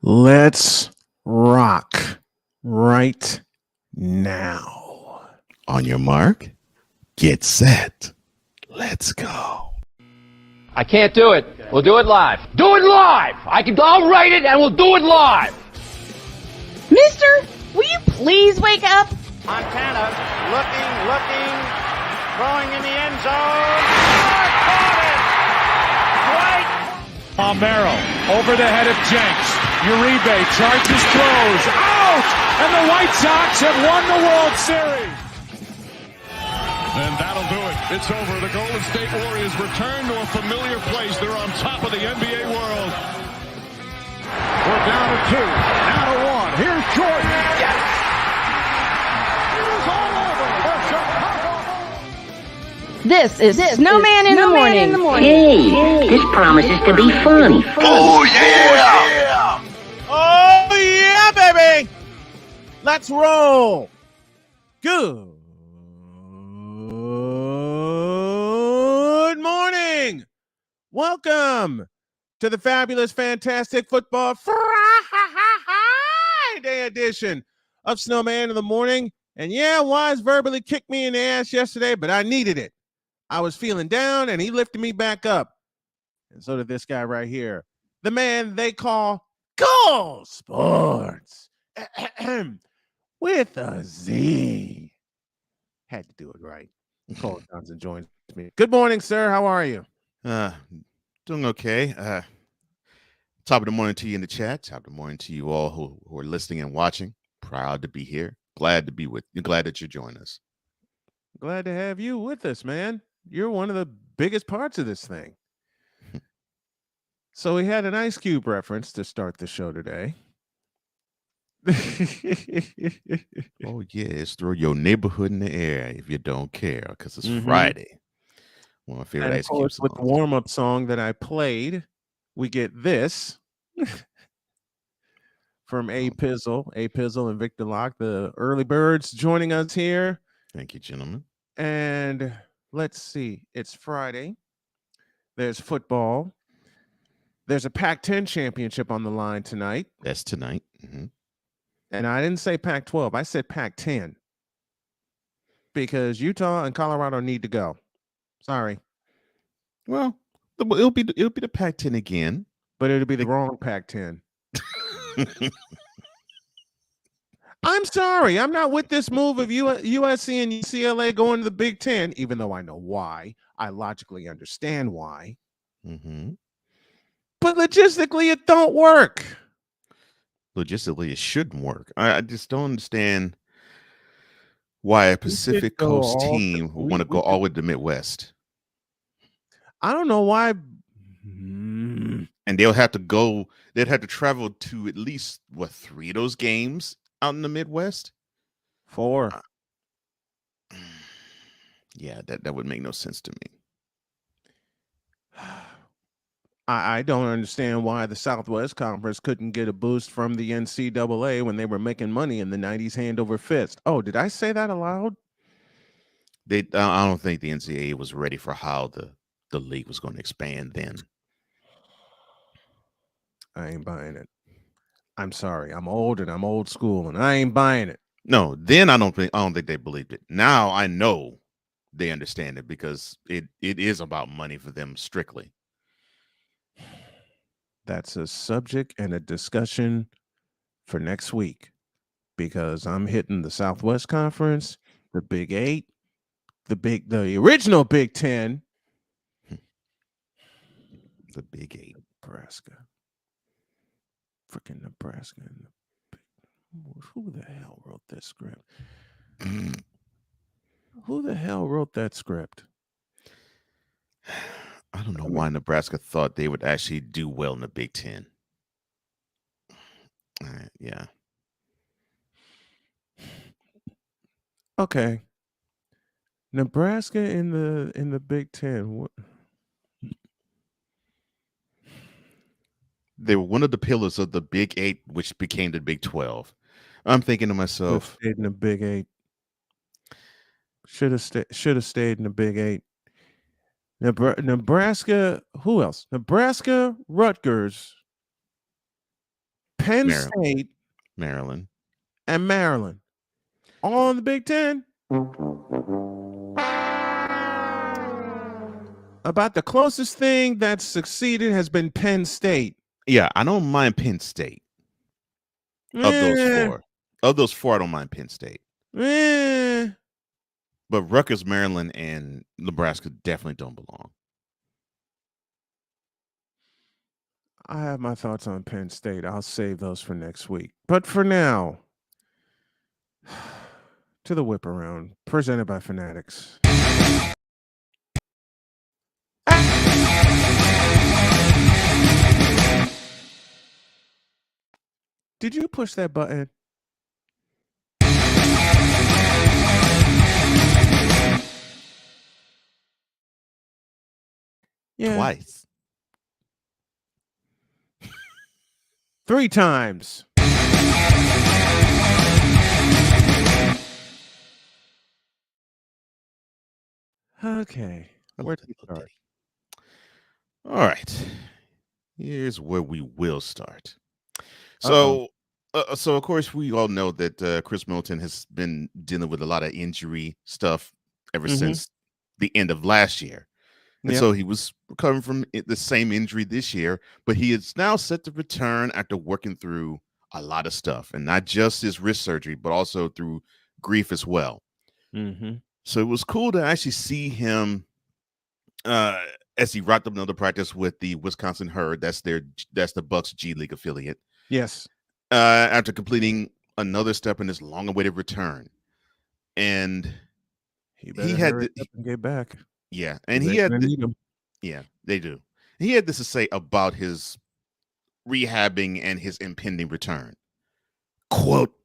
Let's rock right now. On your mark, get set. Let's go. I can't do it. We'll do it live. Do it live! I'll write it and we'll do it live! Mister, will you please wake up? Montana looking, throwing in the end zone. Caught it! Right. Palmero over the head of Jenks. Uribe charges, throws, out! And the White Sox have won the World Series. And that'll do it. It's over. The Golden State Warriors return to a familiar place. They're on top of the NBA world. We're down to 2, now to 1. Here's Jordan. Yes! It's all over for Chicago. This is Snowman in the morning. Hey, this promises to be fun. Oh, yeah! Oh, yeah, baby. Let's roll. Good morning. Welcome to the fabulous, fantastic football Friday edition of Snowman in the morning. And yeah, Wise verbally kicked me in the ass yesterday, but I needed it. I was feeling down, and he lifted me back up. And so did this guy right here, the man they call Goal Sports with a Z. Had to do it right. Cole Johnson joins me. Good morning, sir. How are you? Doing okay. Top of the morning to you in the chat. Top of the morning to you all who are listening and watching. Proud to be here. Glad to be with you. Glad that you join us. Glad to have you with us, man. You're one of the biggest parts of this thing. So we had an Ice Cube reference to start the show today. Oh, yes. Throw your neighborhood in the air if you don't care, because it's Mhm. Friday. One of my favorite And of Ice Cube course, with the songs. warm-up song that I played, we get this from A Pizzle and Victor Locke, the early birds joining us here. Thank you, gentlemen. And let's see, it's Friday. There's football. There's a Pac-10 championship on the line tonight. That's tonight. And I didn't say Pac-12. I said Pac-10. Because Utah and Colorado need to go. Sorry. Well, it'll be the Pac-10 again. But it'll be the wrong Pac-10. I'm sorry. I'm not with this move of USC and UCLA going to the Big Ten, even though I know why. I logically understand why. But logistically, it don't work. Logistically, it shouldn't work. I just don't understand why a Pacific go Coast all- team would we- want to we go could- all the way to the Midwest. I don't know why. And they'd have to travel to at least, 3 of those games out in the Midwest? 4. Yeah, that would make no sense to me. I don't understand why the Southwest Conference couldn't get a boost from the NCAA when they were making money in the 90s hand over fist. Oh, did I say that aloud? I don't think the NCAA was ready for how the league was going to expand then. I ain't buying it. I'm sorry. I'm old and I'm old school and I ain't buying it. No, then I don't think they believed it. Now I know they understand it because it is about money for them strictly. That's a subject and a discussion for next week because I'm hitting the Southwest Conference, the Big 8, the original Big 10. The Big 8. Nebraska. Freaking Nebraska. Who the hell wrote this script? Who the hell wrote that script? I don't know why Nebraska thought they would actually do well in the Big 10. Yeah. Okay. Nebraska in the Big 10. What? They were one of the pillars of the Big 8, which became the Big 12. I'm thinking to myself, Stayed in the Big 8. Should have stayed in the Big 8. Nebraska. Who else? Nebraska, Rutgers, Penn State, Maryland, and Maryland. All in the Big Ten. About the closest thing that's succeeded has been Penn State. Yeah, I don't mind Penn State. Of those four, I don't mind Penn State. But Rutgers, Maryland, and Nebraska definitely don't belong. I have my thoughts on Penn State. I'll save those for next week. But for now, to the whip around, presented by Fanatics. Did you push that button? Yeah. Twice. 3 times. Okay. Where do we start? All right. Here's where we will start. So, of course, we all know that Chris Middleton has been dealing with a lot of injury stuff ever since the end of last year. And so he was recovering from the same injury this year, but he is now set to return after working through a lot of stuff, and not just his wrist surgery, but also through grief as well. So it was cool to actually see him as he wrapped up another practice with the Wisconsin Herd. That's the Bucks G League affiliate. Yes. After completing another step in his long-awaited return, and he had to get back. Yeah, and he had yeah, they do. He had this to say about his rehabbing and his impending return. Quote,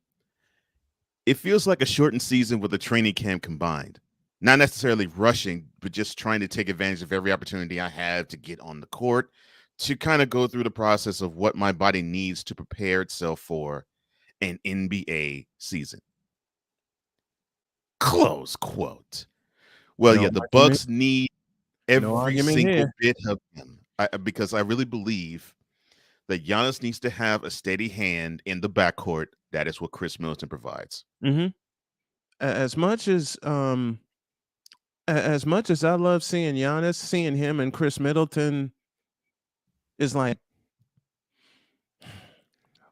"It feels like a shortened season with a training camp combined. Not necessarily rushing, but just trying to take advantage of every opportunity I have to get on the court, to kind of go through the process of what my body needs to prepare itself for an NBA season." Close quote. Well, No yeah, the argument. Bucks need No every argument single here. bit of him, because I really believe that Giannis needs to have a steady hand in the backcourt. That is what Chris Middleton provides. As much as I love seeing Giannis, seeing him and Chris Middleton is like,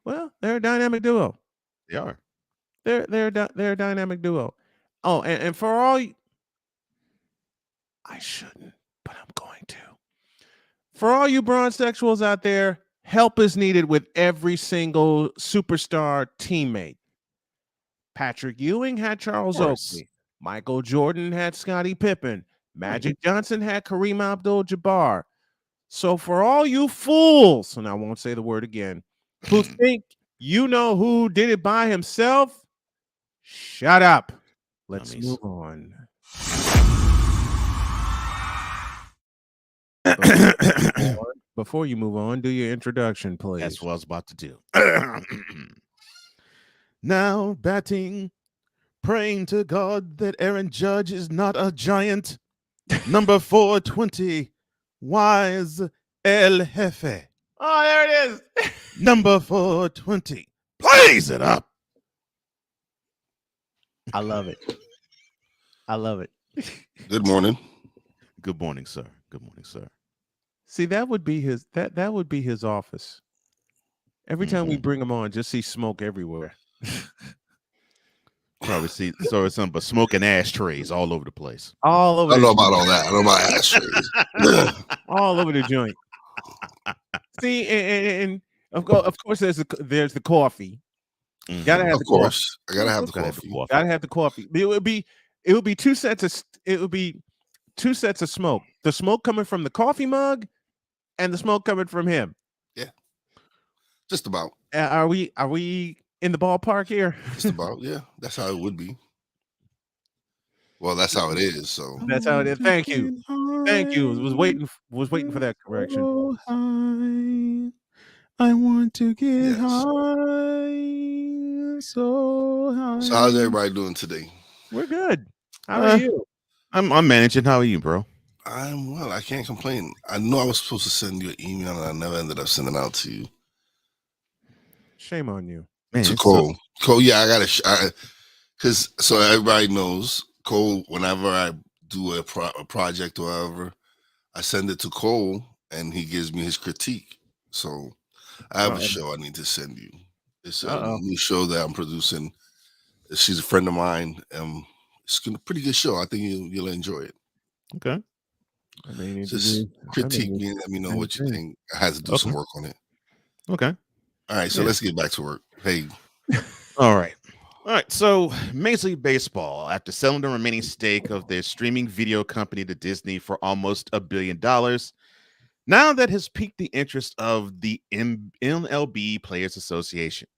well, they're a dynamic duo. They are. They're a dynamic duo. Oh, and for all I shouldn't, but I'm going to. For all you bronzexuals out there, help is needed with every single superstar teammate. Patrick Ewing had Charles Oakley. Michael Jordan had Scottie Pippen. Magic Johnson had Kareem Abdul-Jabbar. So for all you fools, and I won't say the word again, who think you know who did it by himself, shut up. Let's move on. Before you move on, do your introduction, please. That's what I was about to do. Now batting, praying to God that Aaron Judge is not a giant. Number 420, Wise El Jefe. Oh, there it is. Number 420. Blaze it up. I love it. I love it. Good morning. Good morning, sir. Good morning, sir. See, that would be his that would be his office. Every time we bring him on, just see smoke everywhere. Probably see something but smoking ashtrays all over the place. All over. I don't know about all that. I don't know about ashtrays. All over the joint. See, and of course, there's the coffee. Gotta have of the course. coffee. I gotta have the coffee. Gotta have the coffee. It would be two sets of smoke. The smoke coming from the coffee mug, and the smoke coming from him. Yeah, just about. Are we in the ballpark here? Just about. Yeah, that's how it would be. Well, that's how it is. So that's how it is. Thank you. Was waiting for that correction. I want to get high, so high. So how's everybody doing today? We're good. How are you? I'm managing. How are you, bro? I'm well. I can't complain. I know I was supposed to send you an email, and I never ended up sending out to you. Shame on you. Man, To it's Cole. Cole, yeah, I gotta, because so everybody knows Cole. Whenever I do a project or whatever, I send it to Cole, and he gives me his critique. So I have a show I need to send you. It's a new show that I'm producing. She's a friend of mine. It's a pretty good show. I think you'll enjoy it. okay. I may need Just to do. critique me and let me know what you think. I had to do some work on it. Okay. All right, so let's get back to work. Hey. All right. All right. So Major League Baseball, after selling the remaining stake of their streaming video company to Disney for almost $1 billion, now that has piqued the interest of the MLB Players Association.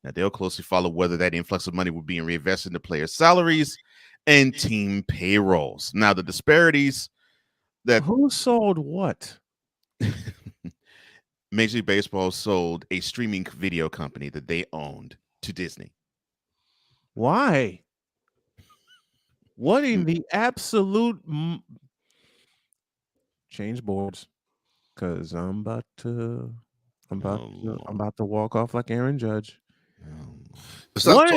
Now they'll closely follow whether that influx of money will be reinvested into players' salaries and team payrolls. Now the disparities that Who sold what? Major League Baseball sold a streaming video company that they owned to Disney. Why? What in the absolute change boards? Because I'm about to walk off like Aaron Judge. Stop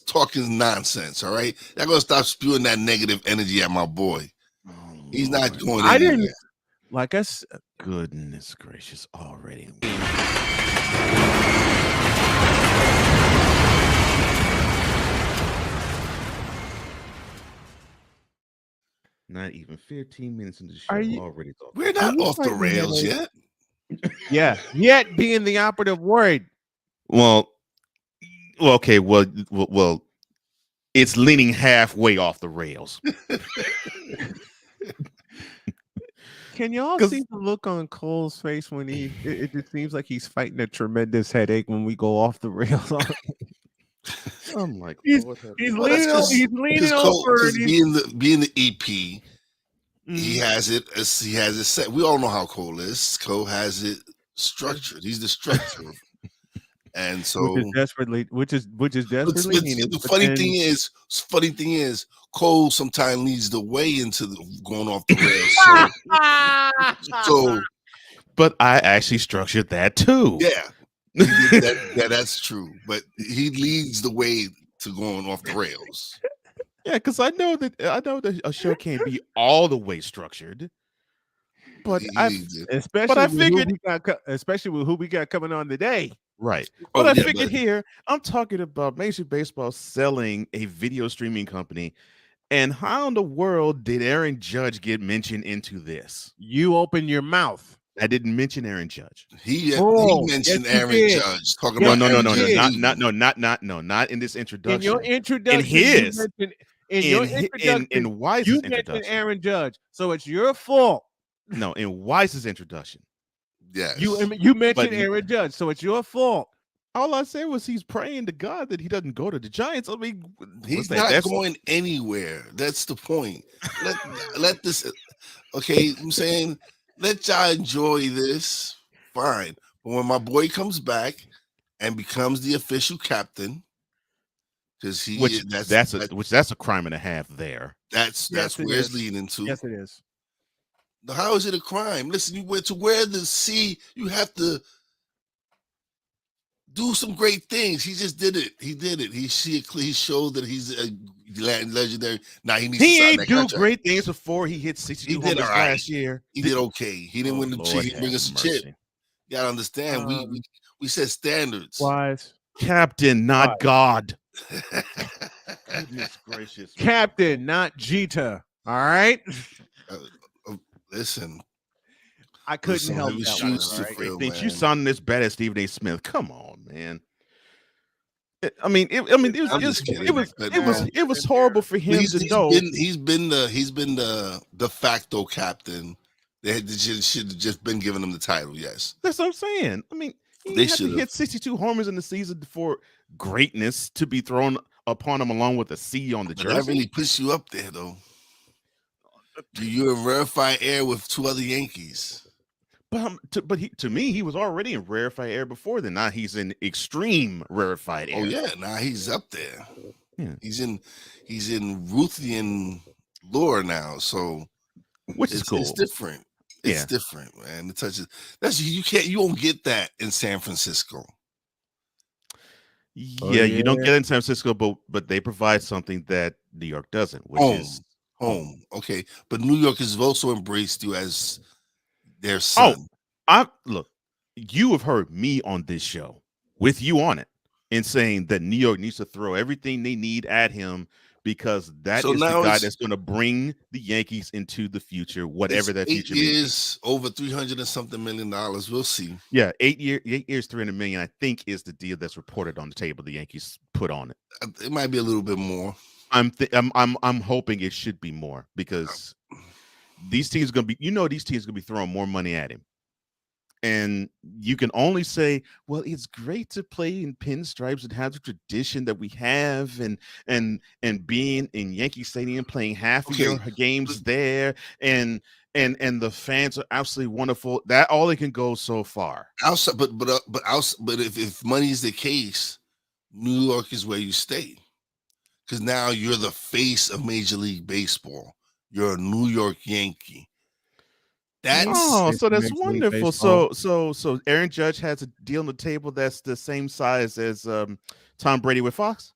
talking nonsense. All right, I'm gonna stop spewing that negative energy at my boy. He's not going anywhere. I didn't. Like I said, goodness gracious, already. Not even 15 minutes into the show, already talking. We're not off the rails yet. Yeah, yet being the operative word. Well, okay. Well, it's leaning halfway off the rails. Can y'all see the look on Cole's face when it just seems like he's fighting a tremendous headache when we go off the rails? I'm like, he's leaning over. Being the EP, he has it set. We all know how Cole is. Cole has it structured. He's the structure. And so, which is desperately needed. The funny thing is, Cole sometimes leads the way into going off the rails. So, but I actually structured that too. Yeah, that's true. But he leads the way to going off the rails. Yeah, because I know that a show can't be all the way structured. But especially with who we got coming on today. Right. But I figured here, I'm talking about Major League Baseball selling a video streaming company. And how in the world did Aaron Judge get mentioned into this? You open your mouth. I didn't mention Aaron Judge. He mentioned Aaron Judge. Talking about not in this introduction. In your introduction, in Wise's you introduction, mentioned Aaron Judge, so it's your fault. No, in Wise's introduction. Yes. You mentioned Aaron Judge, so it's your fault. All I said was he's praying to God that he doesn't go to the Giants. I mean, he's not going anywhere. That's the point. Let this. Okay, I'm saying let y'all enjoy this. Fine, but when my boy comes back and becomes the official captain, because that's a crime and a half. There. That's where it's leading to. Yes, it is. How is it a crime? Listen, you went to where the sea. You have to do some great things. He just did it. He did it. He showed that he's a legendary. Now he needs. He ain't do great things before he hit 62 homers last year. He did okay. He didn't win the chip. He bring us a chip. You gotta understand. We set standards. Wise captain, not God. Goodness gracious, captain, not Jeter. All right. Listen, I couldn't help that. Think you sound as bad as Stephen A. Smith? Come on, man. It was horrible for him to know. He's been the de facto captain. They should have just been giving him the title. Yes, that's what I'm saying. I mean, he had to hit 62 homers in the season for greatness to be thrown upon him, along with a C on the jersey. That really puts you up there, though. You're in rarefied air with two other Yankees. But to me, he was already in rarefied air before then. Now he's in extreme rarefied air. Oh yeah, now he's up there. Yeah. He's in Ruthian lore now, so which is cool. It's different. It's different, man. The touches you won't get that in San Francisco. Yeah, you don't get it in San Francisco, but they provide something that New York doesn't, which is home. Okay, but New York has also embraced you as their Oh, son. Look, you have heard me on this show with you on it and saying that New York needs to throw everything they need at him because that So is the now guy it's- that's going to bring the Yankees into the future, It's whatever that 8 future may be. years, over $300 and something million. We'll see. Yeah, 8 years, 300 million, I think, is the deal that's reported on the table the Yankees put on it. It might be a little bit more. I'm hoping it should be more because these teams are going to be, these teams are going to be throwing more money at him. And you can only say, well, it's great to play in pinstripes and have the tradition that we have, and being in Yankee Stadium, playing half of your games there, and the fans are absolutely wonderful. That all it can go so far. Outside, but if money is the case, New York is where you stay, because now you're the face of Major League Baseball. You're a New York Yankee. So that's wonderful. So Aaron Judge has a deal on the table that's the same size as Tom Brady with Fox.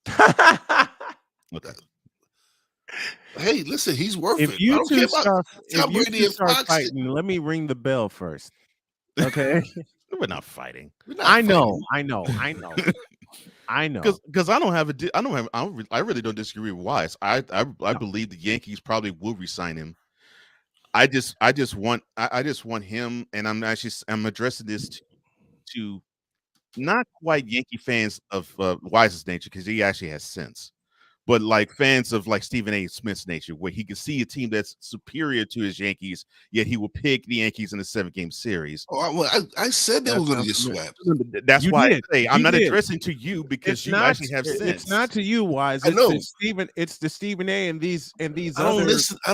Okay. Hey, listen, he's worth it. If you two start Fox. fighting, let me ring the bell first. Okay. We're not fighting. I know. Because I really don't disagree with Wise. I believe the Yankees probably will resign him. I just want him, and I'm addressing this to not quite Yankee fans of Wise's nature, because he actually has sense, but like fans of like Stephen A. Smith's nature, where he can see a team that's superior to his Yankees, yet he will pick the Yankees in a 7-game series. I said they were going to get swept. That's why I say I'm not addressing to you because you actually have sense. It's not to you, Wise. I know. It's the Stephen A. and these I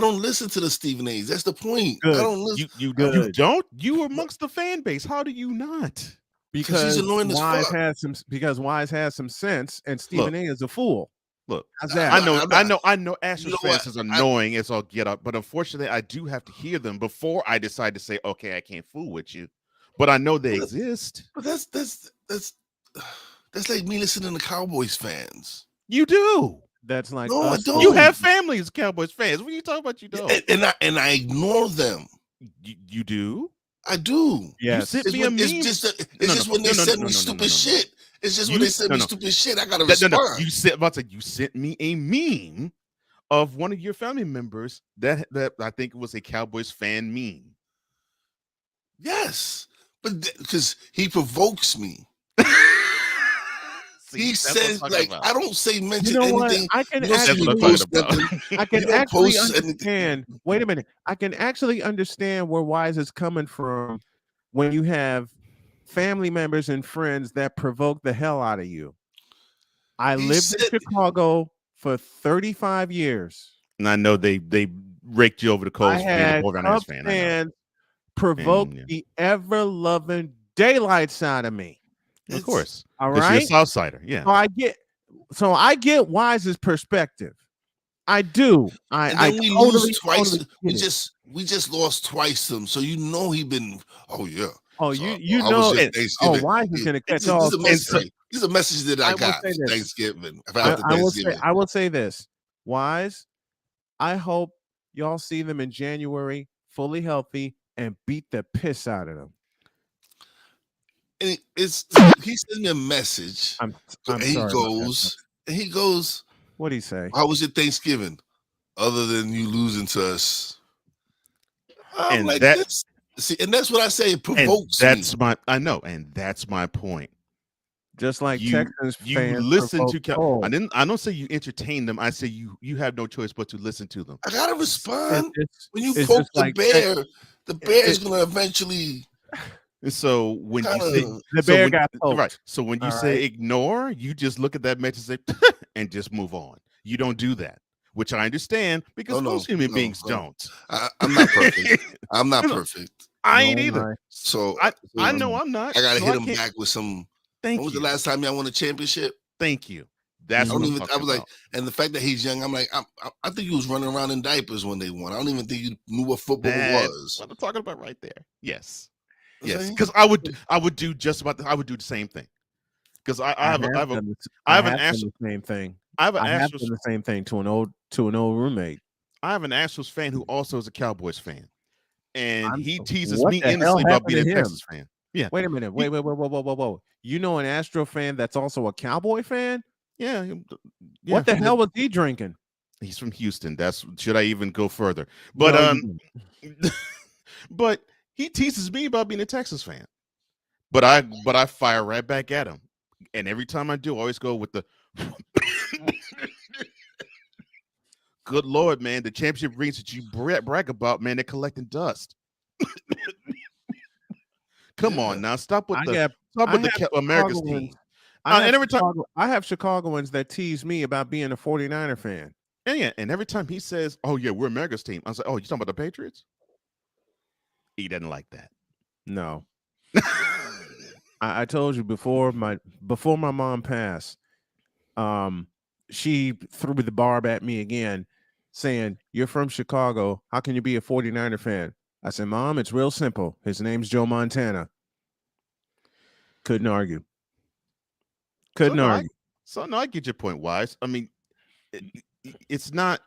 don't listen to the Stephen A's. That's the point. Good. I don't listen. You don't. You are amongst the fan base. How do you not? Because he's annoying as Wise fuck. because Wise has some sense, and Stephen A. is a fool. Look, how's that? I know. Astros fans is annoying as all get up, but unfortunately, I do have to hear them before I decide to say, okay, I can't fool with you. But I know they exist. But that's like me listening to Cowboys fans. You do. That's like no, I don't. You have families, Cowboys fans. What are you talking about? You don't. And I ignore them. You do. I do. Yes. It's just when they send me stupid shit. It's just when they send me stupid shit. I gotta respond. You sent me a meme of one of your family members that I think it was a Cowboys fan meme. Yes, but because he provokes me. He says like I don't say mention anything. I can actually understand. Wait a minute. I can actually understand where Wise is coming from when you have family members and friends that provoke the hell out of you. I lived in Chicago for 35 years. And I know they raked you over the coals. I had Cubs fans provoke the ever-loving daylights out of me. Of course. All right. You're a Southsider. Yeah. So I get Wise's perspective. I do. I we totally, lose twice. Totally we just lost twice to him. So he been. Oh yeah. Oh, so, you know. Wise is going to catch all. This is a message that I got Thanksgiving. I will say this, Wise. I hope y'all see them in January, fully healthy, and beat the piss out of them. And he sends me a message. He goes. What did he say? How was your Thanksgiving? Other than you losing to us. I'm like this. See, and that's what I say. It provokes me. I know, and that's my point. Just like Texans you fans listen to. I don't say you entertain them. I say you have no choice but to listen to them. I gotta respond. When you poke the bear, the bear is gonna eventually. So when you say the bear got poked. Right. So when you say ignore, you just look at that message and say and just move on. You don't do that, which I understand because most human beings don't. I'm not perfect. I'm not perfect. I ain't either. So I know I'm not. I gotta hit him back with some. When was the last time y'all won a championship? Thank you. That's what I was like, and the fact that he's young, I'm like, I think he was running around in diapers when they won. I don't even think you knew what football was. What I'm talking about right there. Yes. Yes, because I would do just about I would do the same thing. because I have done an the same thing. I have an I have Astros done the same thing to an old roommate. I have an Astros fan who also is a Cowboys fan, and he teases What me the hell endlessly about happened being to a him? Texas fan. Yeah, Wait a minute. Wait, whoa. You know an Astro fan that's also a Cowboy fan? yeah. What the hell was he drinking? He's from Houston. That's should I even go further? But No, you didn't. but he teases me about being a Texas fan. But I fire right back at him. And every time I do, I always go with the good Lord, man, the championship rings that you brag about, man, they're collecting dust. Come on now, stop with the America's team. I have Chicagoans that tease me about being a 49er fan. And every time he says, "Oh yeah, we're America's team," I was like, "Oh, you talking about the Patriots?" He doesn't like that. No. I told you before my mom passed, she threw the barb at me again, saying, "You're from Chicago. How can you be a 49er fan?" I said, "Mom, it's real simple. His name's Joe Montana." Couldn't argue. I get your point, Wise. I mean, it's not.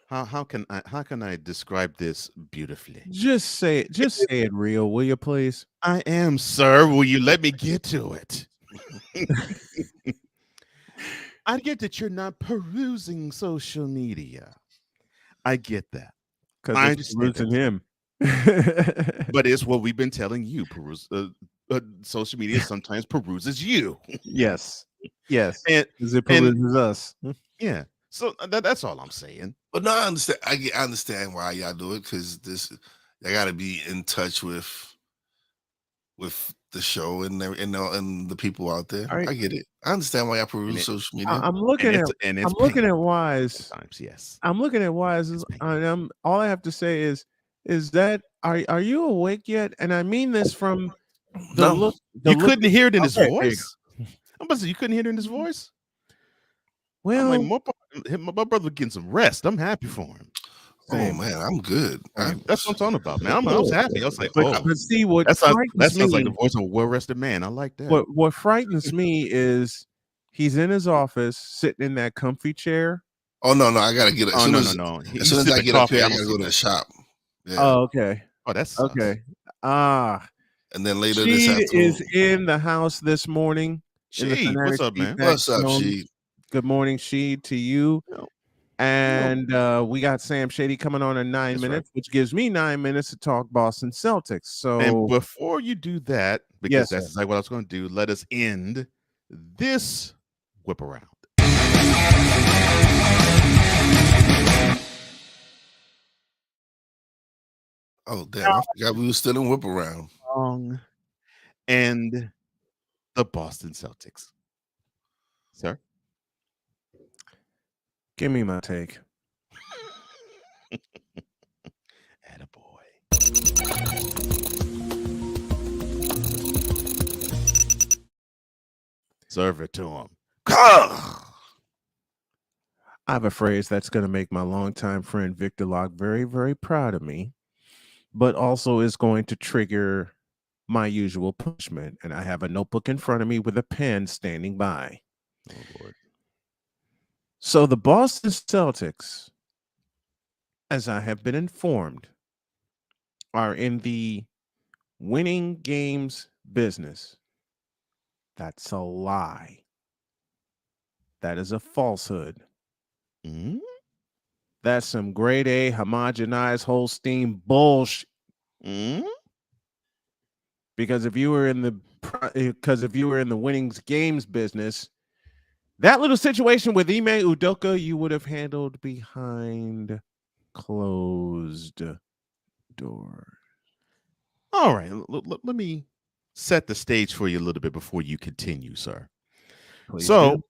How can I describe this beautifully? Just say it. Just say it real, will you please? I am, sir. Will you let me get to it? I get that you're not perusing social media. I get that. Because I understand him. But it's what we've been telling you. Social media sometimes peruses you. Yes. And it peruses us. Yeah. So that's all I'm saying. But no, I understand. I understand why y'all do it, because I got to be in touch with the show and the people out there. I get it. I understand why y'all peruse social media. I'm looking at Wise. Sometimes, yes. I'm looking at Wise, and all I have to say is that are you awake yet? And I mean this from the look. You couldn't hear it in his voice. I'm about to say you couldn't hear it in his voice. Well, I'm like, my brother getting some rest. I'm happy for him. Oh man, I'm good. That's what I'm talking about, man. I was happy. I was like, but see what that sounds like the voice of a well-rested man. I like that. What frightens me is he's in his office, sitting in that comfy chair. Oh no, I gotta get it. As soon as I get up here, I gotta go to the shop. Yeah. Oh, okay. Oh, that's okay. And then later this she afternoon is in the house this morning. She, what's up, man? What's up, she? Good morning, she, to you. And we got Sam Shady coming on in 9 minutes, which gives me 9 minutes to talk Boston Celtics. So, and before you do that, because that's exactly what I was going to do, let us end this whip around. Oh damn! I forgot we were still in whip around. And the Boston Celtics, sir. Give me my take. Attaboy. Serve it to him. I have a phrase that's going to make my longtime friend Victor Locke very, very proud of me, but also is going to trigger my usual punishment. And I have a notebook in front of me with a pen standing by. Oh, Lord. So the Boston Celtics, as I have been informed, are in the winning games business. That's a lie. That is a falsehood. Mm-hmm. That's some grade A homogenized Holstein bullshit. Mm-hmm. Because if you were in the winning games business, that little situation with Ime Udoka, you would have handled behind closed doors. All right. Let me set the stage for you a little bit before you continue, sir. Please so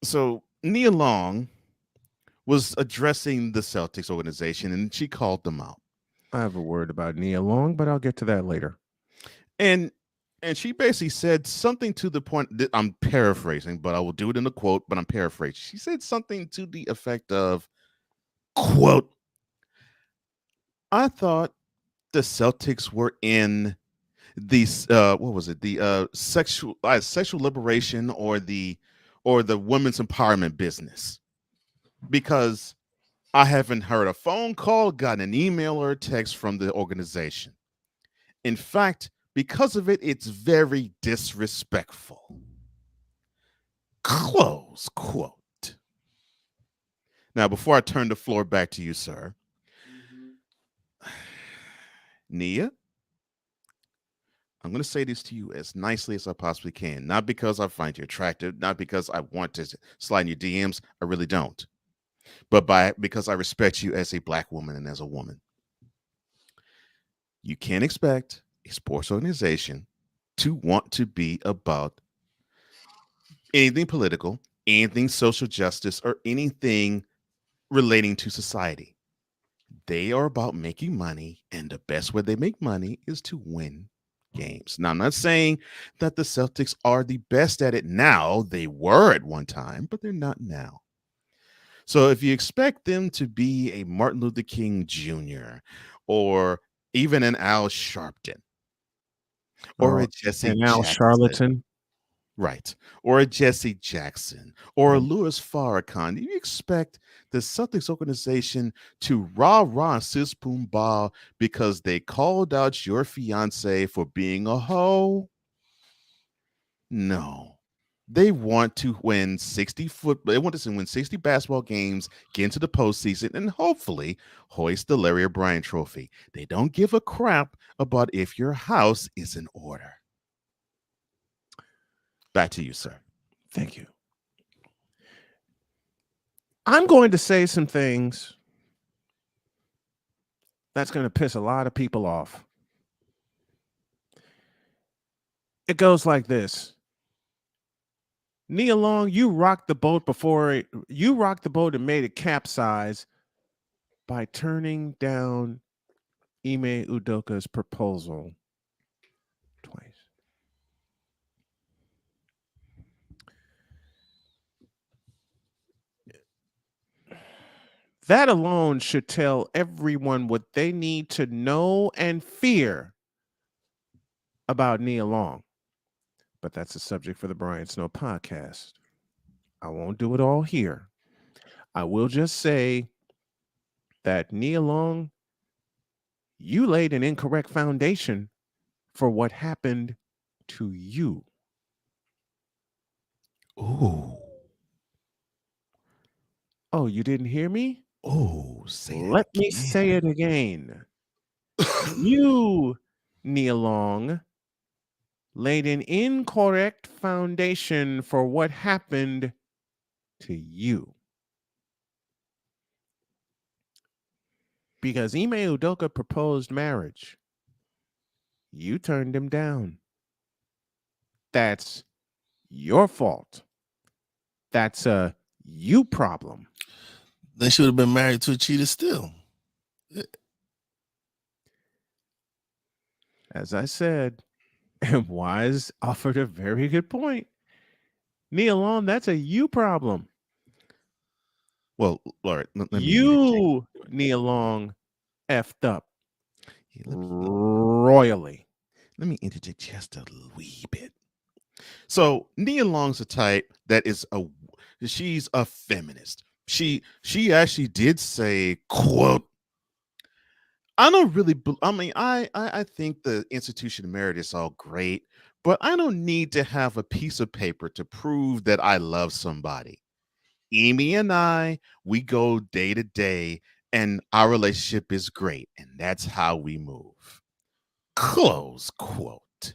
do. Nia Long was addressing the Celtics organization, and she called them out. I have a word about Nia Long, but I'll get to that later. And she basically said something to the point that I'm paraphrasing, but I will do it in a quote, but I'm paraphrasing. She said something to the effect of, quote, "I thought the Celtics were in what was it? The sexual liberation or the women's empowerment business, because I haven't heard a phone call, gotten an email or a text from the organization. In fact, because of it, it's very disrespectful. Close quote. Now, before I turn the floor back to you, sir, Nia, I'm going to say this to you as nicely as I possibly can. Not because I find you attractive, not because I want to slide in your DMs. I really don't. But because I respect you as a black woman and as a woman. You can't expect a sports organization to want to be about anything political, anything social justice, or anything relating to society. They are about making money, and the best way they make money is to win games. Now, I'm not saying that the Celtics are the best at it now. They were at one time, but they're not now. So if you expect them to be a Martin Luther King Jr. or even an Al Sharpton or a Jesse and Al Jackson, Charlatan. right, or a Jesse Jackson or a Louis Farrakhan, you expect the Celtics organization to rah-rah sis boom bah because they called out your fiance for being a hoe? No. They want to win 60 basketball games, get into the postseason, and hopefully hoist the Larry O'Brien trophy. They don't give a crap about if your house is in order. Back to you, sir. Thank you. I'm going to say some things that's going to piss a lot of people off. It goes like this. Nia Long, you rocked the boat and made it capsize by turning down Ime Udoka's proposal twice. That alone should tell everyone what they need to know and fear about Nia Long. But that's a subject for the Brian Snow podcast. I won't do it all here. I will just say that Nia Long, you laid an incorrect foundation for what happened to you. Ooh. Oh, you didn't hear me? Oh, Let me say it again. You, Nia Long, laid an incorrect foundation for what happened to you. Because Ime Udoka proposed marriage. You turned him down. That's your fault. That's a you problem. They should have been married to a cheater still. As I said, and Wise offered a very good point. Nia Long, that's a you problem. Well, all right. Let me You, Nia Long, effed up royally. Let me interject just a wee bit. So Nia Long's a type that she's a feminist. She actually did say, quote, I don't really, I think the institution of marriage is all great, but I don't need to have a piece of paper to prove that I love somebody. Amy and I, we go day to day, and our relationship is great, and that's how we move. Close quote.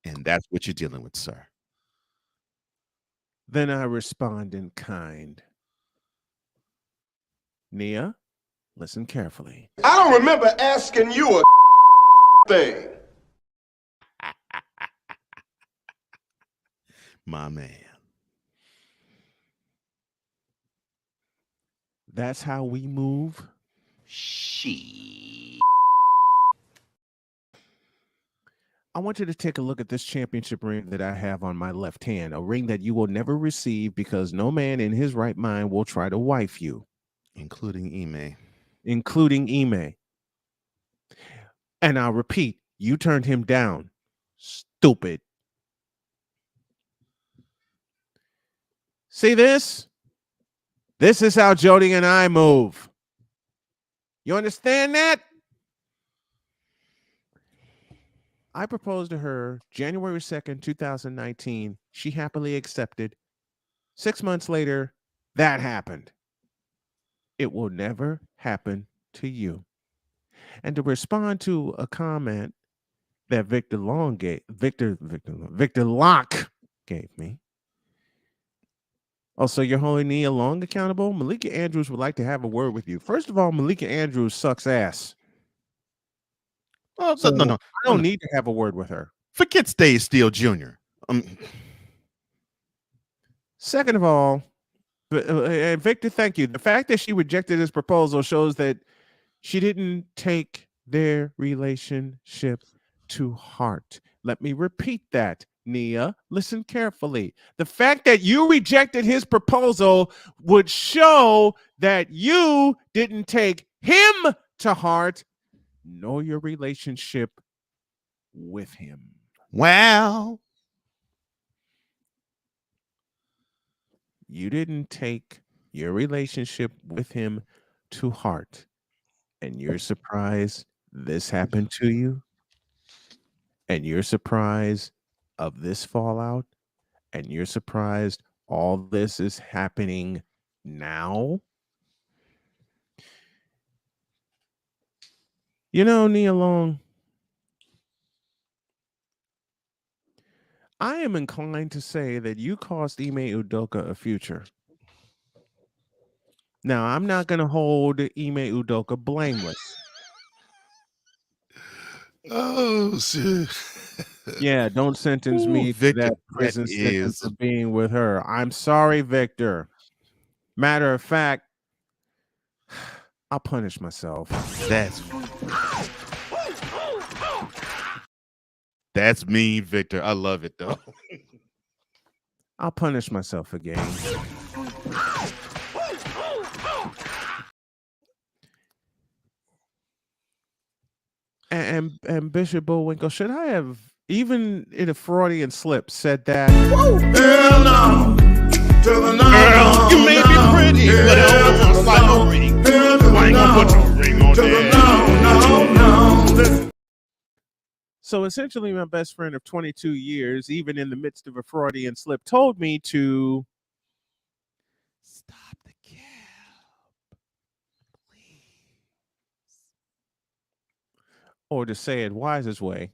And that's what you're dealing with, sir. Then I respond in kind. Nia, listen carefully. I don't remember asking you a thing. My man. That's how we move. I want you to take a look at this championship ring that I have on my left hand, a ring that you will never receive because no man in his right mind will try to wife you. Including Ime. Including Ime. And I'll repeat, You turned him down. Stupid. See this? This is how Jody and I move. You understand that? I proposed to her January 2nd, 2019. She happily accepted. 6 months later, that happened. It will never happen to you. And to respond to a comment that Victor Locke gave me. Also, you're holding Nia Long accountable. Malika Andrews would like to have a word with you. First of all, Malika Andrews sucks ass. Oh, So no. I don't need to have a word with her. Forget Stay Steel Jr. Second of all, Victor, thank you. The fact that she rejected his proposal shows that she didn't take their relationship to heart. Let me repeat that, Nia. Listen carefully. The fact that you rejected his proposal would show that you didn't take him to heart, nor your relationship with him. Wow. You didn't take your relationship with him to heart. And you're surprised this happened to you? And you're surprised of this fallout? And you're surprised all this is happening now? You know, Nia Long, I am inclined to say that you cost Ime Udoka a future. Now, I'm not going to hold Ime Udoka blameless. Oh, shit. Yeah, don't sentence me to Victor, that prison that sentence is for being with her. I'm sorry, Victor. Matter of fact, I'll punish myself. That's mean, Victor. I love it though. I'll punish myself again. And Bishop Bullwinkle, should I have, even in a Freudian slip, said that? Hell no. To the no. Girl, you may be pretty, but I don't want to slide no ring. I ain't gonna put no ring on that. No. So essentially, my best friend of 22 years, even in the midst of a Freudian slip, told me to stop the cab, please. Or to say it wisest way,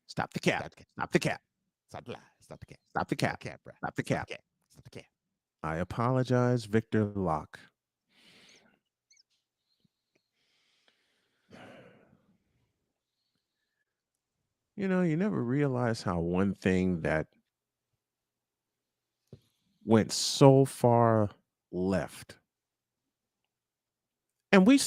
stop the cab. Stop the cab. Stop the cab. Stop the cab. Stop the cab. Stop the cab. Stop the cab. I apologize, Victor Locke. You know, you never realize how one thing that went so far left. And we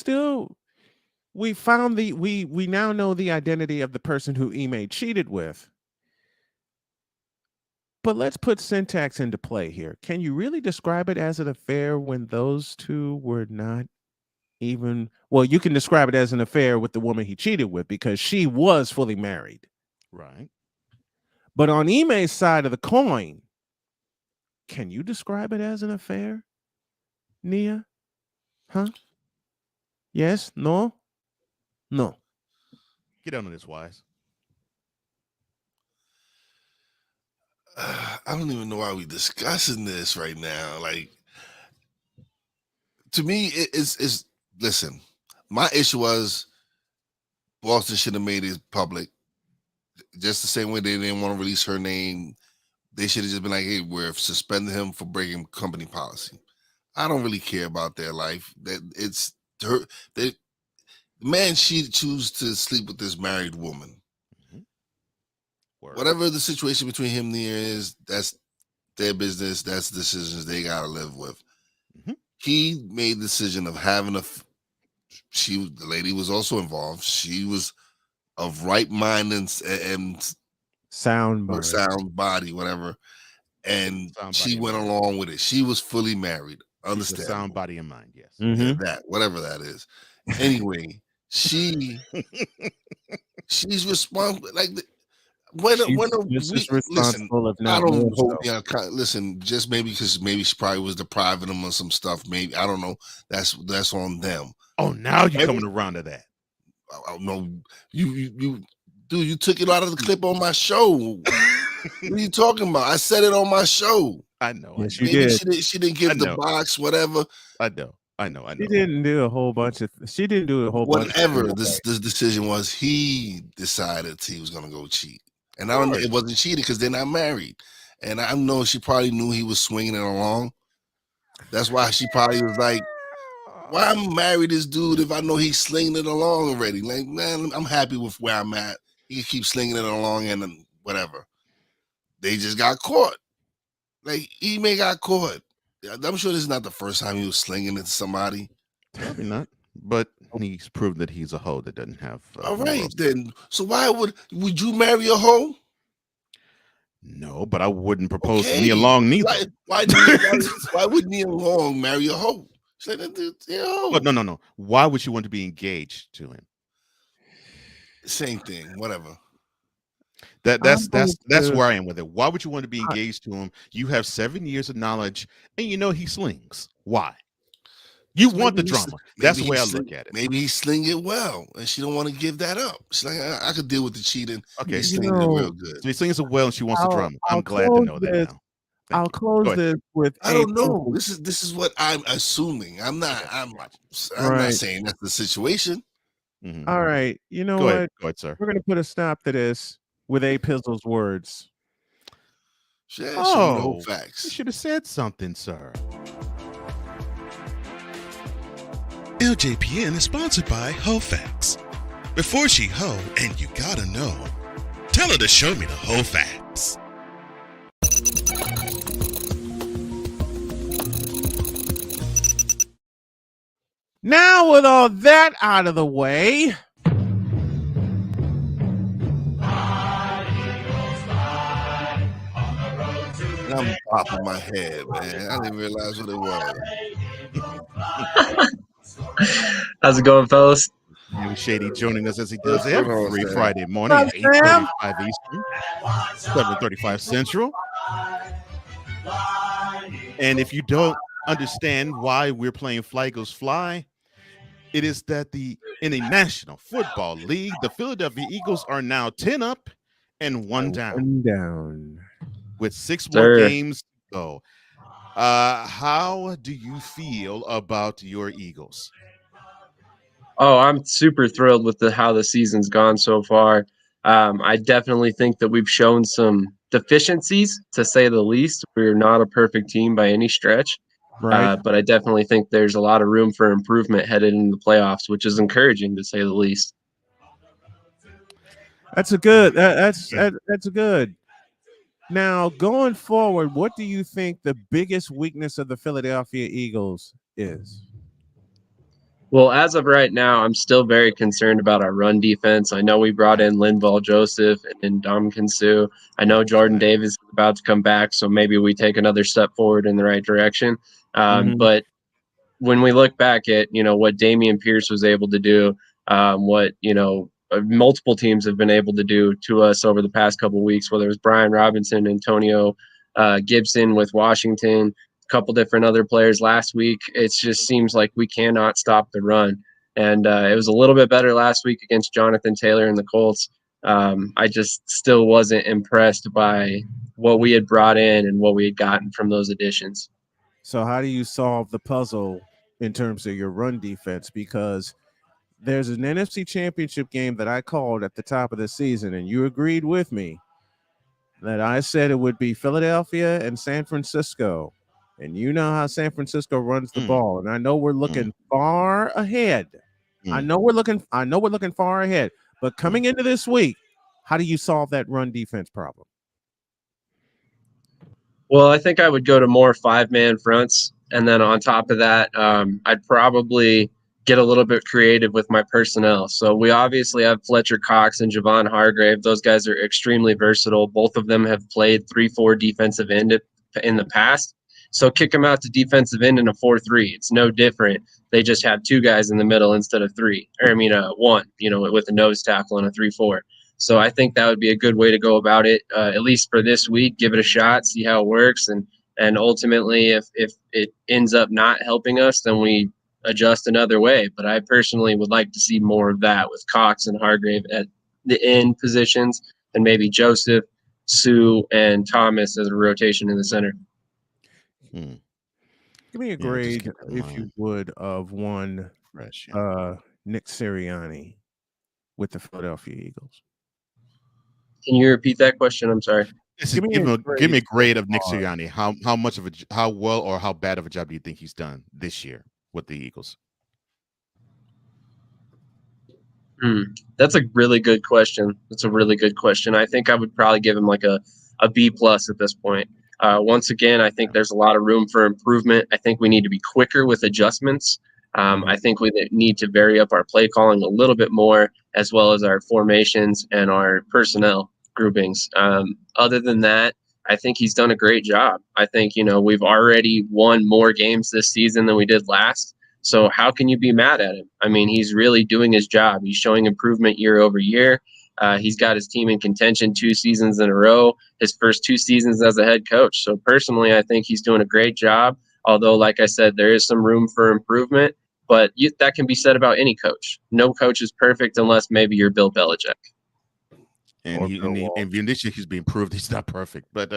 now know the identity of the person who Ime cheated with. But let's put syntax into play here. Can you really describe it as an affair when those two were not even, well, you can describe it as an affair with the woman he cheated with because she was fully married. Right. But on Ime's side of the coin, can you describe it as an affair, Nia? Huh? Yes? No? No. Get on this, Wise. I don't even know why we're discussing this right now. Like, to me, it's listen, my issue was Boston should have made it public. Just the same way they didn't want to release her name. They should have just been like, hey, we're suspending him for breaking company policy. I don't really care about their life. That it's her. The man, she choose to sleep with this married woman. Whatever the situation between him and Nia is, that's their business. That's decisions they gotta live with. He made the decision of having the lady was also involved. She was of right mind and sound body, whatever. And she went along with it. She was fully married. Understand? Sound body and mind, yes. Yeah, that whatever that is. Anyway, she She's responsible. Like when She's we just as listen. responsible, if I not don't more hold so. the listen. Just maybe because maybe she probably was depriving them of some stuff. Maybe I don't know. That's on them. Oh, now you're coming around to that. I don't know. You dude, you took it out of the clip on my show. What are you talking about? I said it on my show. I know. Yes, I know. you Maybe did. she didn't give the box, whatever. I know. She didn't do a whole bunch of. She didn't do a whole bunch. Whatever this decision was, he decided he was gonna go cheat, and I don't know. It wasn't cheating because they're not married, and I know she probably knew he was swinging it along. That's why she probably was like, "Why I'm marry this dude if I know he's slinging it along already? Like, man, I'm happy with where I'm at. He can keep slinging it along and then whatever." They just got caught. Like Ime got caught. I'm sure this is not the first time he was slinging it to somebody. Probably not, but he's proved that he's a hoe that doesn't have. All right, then. So why would you marry a hoe? No, but I wouldn't propose to Nia Long neither. Why would Nia Long marry a hoe? She's like, oh, no. Why would you want to be engaged to him? Same thing. Whatever. That's where I am with it. Why would you want to be engaged to him? You have 7 years of knowledge, and you know he slings. Why? You want the drama. That's the way I look at it. Maybe he sling it well, and she don't want to give that up. She's like, I could deal with the cheating. Okay, he slings it real good. So he slings it well, and she wants the drama. I'm glad to know that now. I'll close this with. I don't know. This is what I'm assuming. I'm not saying that's the situation. Mm-hmm. All right, you know Go what? ahead, sir. We're gonna put a stop to this with A. Pizzle's words. Facts. You should have said something, sir. LJPN is sponsored by HoFacts. Before she hoe, and you gotta know, tell her to show me the HoFacts. Now, with all that out of the way, I'm popping my head, man. I didn't realize what it was. How's it going, fellas? Shady joining us as he does every Friday morning at 8:35 Eastern, 7:35 Central. And if you don't understand why we're playing Fly Goes Fly, it is that in a National Football League, the Philadelphia Eagles are now 10 up and 1 down. With 6 more games to go. How do you feel about your Eagles? Oh, I'm super thrilled with how the season's gone so far. I definitely think that we've shown some deficiencies, to say the least. We're not a perfect team by any stretch. Right. But I definitely think there's a lot of room for improvement headed into the playoffs, which is encouraging, to say the least. That's a good. That's a good. Now, going forward, what do you think the biggest weakness of the Philadelphia Eagles is? Well, as of right now, I'm still very concerned about our run defense. I know we brought in Linval Joseph and Ndamukong Suh. I know Jordan Davis is about to come back, so maybe we take another step forward in the right direction. But when we look back at, what Damian Pierce was able to do, what, multiple teams have been able to do to us over the past couple of weeks, whether it was Brian Robinson, Antonio Gibson with Washington, a couple different other players last week. It just seems like we cannot stop the run. And it was a little bit better last week against Jonathan Taylor and the Colts. I just still wasn't impressed by what we had brought in and what we had gotten from those additions. So how do you solve the puzzle in terms of your run defense? Because there's an NFC Championship game that I called at the top of the season, and you agreed with me that I said it would be Philadelphia and San Francisco. And you know how San Francisco runs the ball. And I know we're looking far ahead. I know we're looking far ahead. But coming into this week, how do you solve that run defense problem? Well, I think I would go to more 5-man fronts. And then on top of that, I'd probably get a little bit creative with my personnel. So we obviously have Fletcher Cox and Javon Hargrave. Those guys are extremely versatile. Both of them have played 3-4 defensive end in the past. So kick them out to defensive end in a 4-3. It's no different. They just have 2 guys in the middle instead of 3. Or, I mean, 1, with a nose tackle and a 3-4. So I think that would be a good way to go about it, at least for this week. Give it a shot, see how it works. And ultimately, if it ends up not helping us, then we adjust another way. But I personally would like to see more of that with Cox and Hargrave at the end positions, and maybe Joseph, Sue, and Thomas as a rotation in the center. Give me a grade, if you would, of one Nick Sirianni with the Philadelphia Eagles. Can you repeat that question? I'm sorry. Give me a grade of Nick Sirianni. How well or how bad of a job do you think he's done this year with the Eagles? That's a really good question. I think I would probably give him like a B+ at this point. Once again, I think there's a lot of room for improvement. I think we need to be quicker with adjustments. I think we need to vary up our play calling a little bit more, as well as our formations and our personnel groupings. Other than that, I think he's done a great job. I think, we've already won more games this season than we did last. So how can you be mad at him? I mean, he's really doing his job. He's showing improvement year over year. He's got his team in contention 2 seasons in a row, his first 2 seasons as a head coach. So personally, I think he's doing a great job. Although, like I said, there is some room for improvement, but that can be said about any coach. No coach is perfect unless maybe you're Bill Belichick. And this year he's being proved he's not perfect. But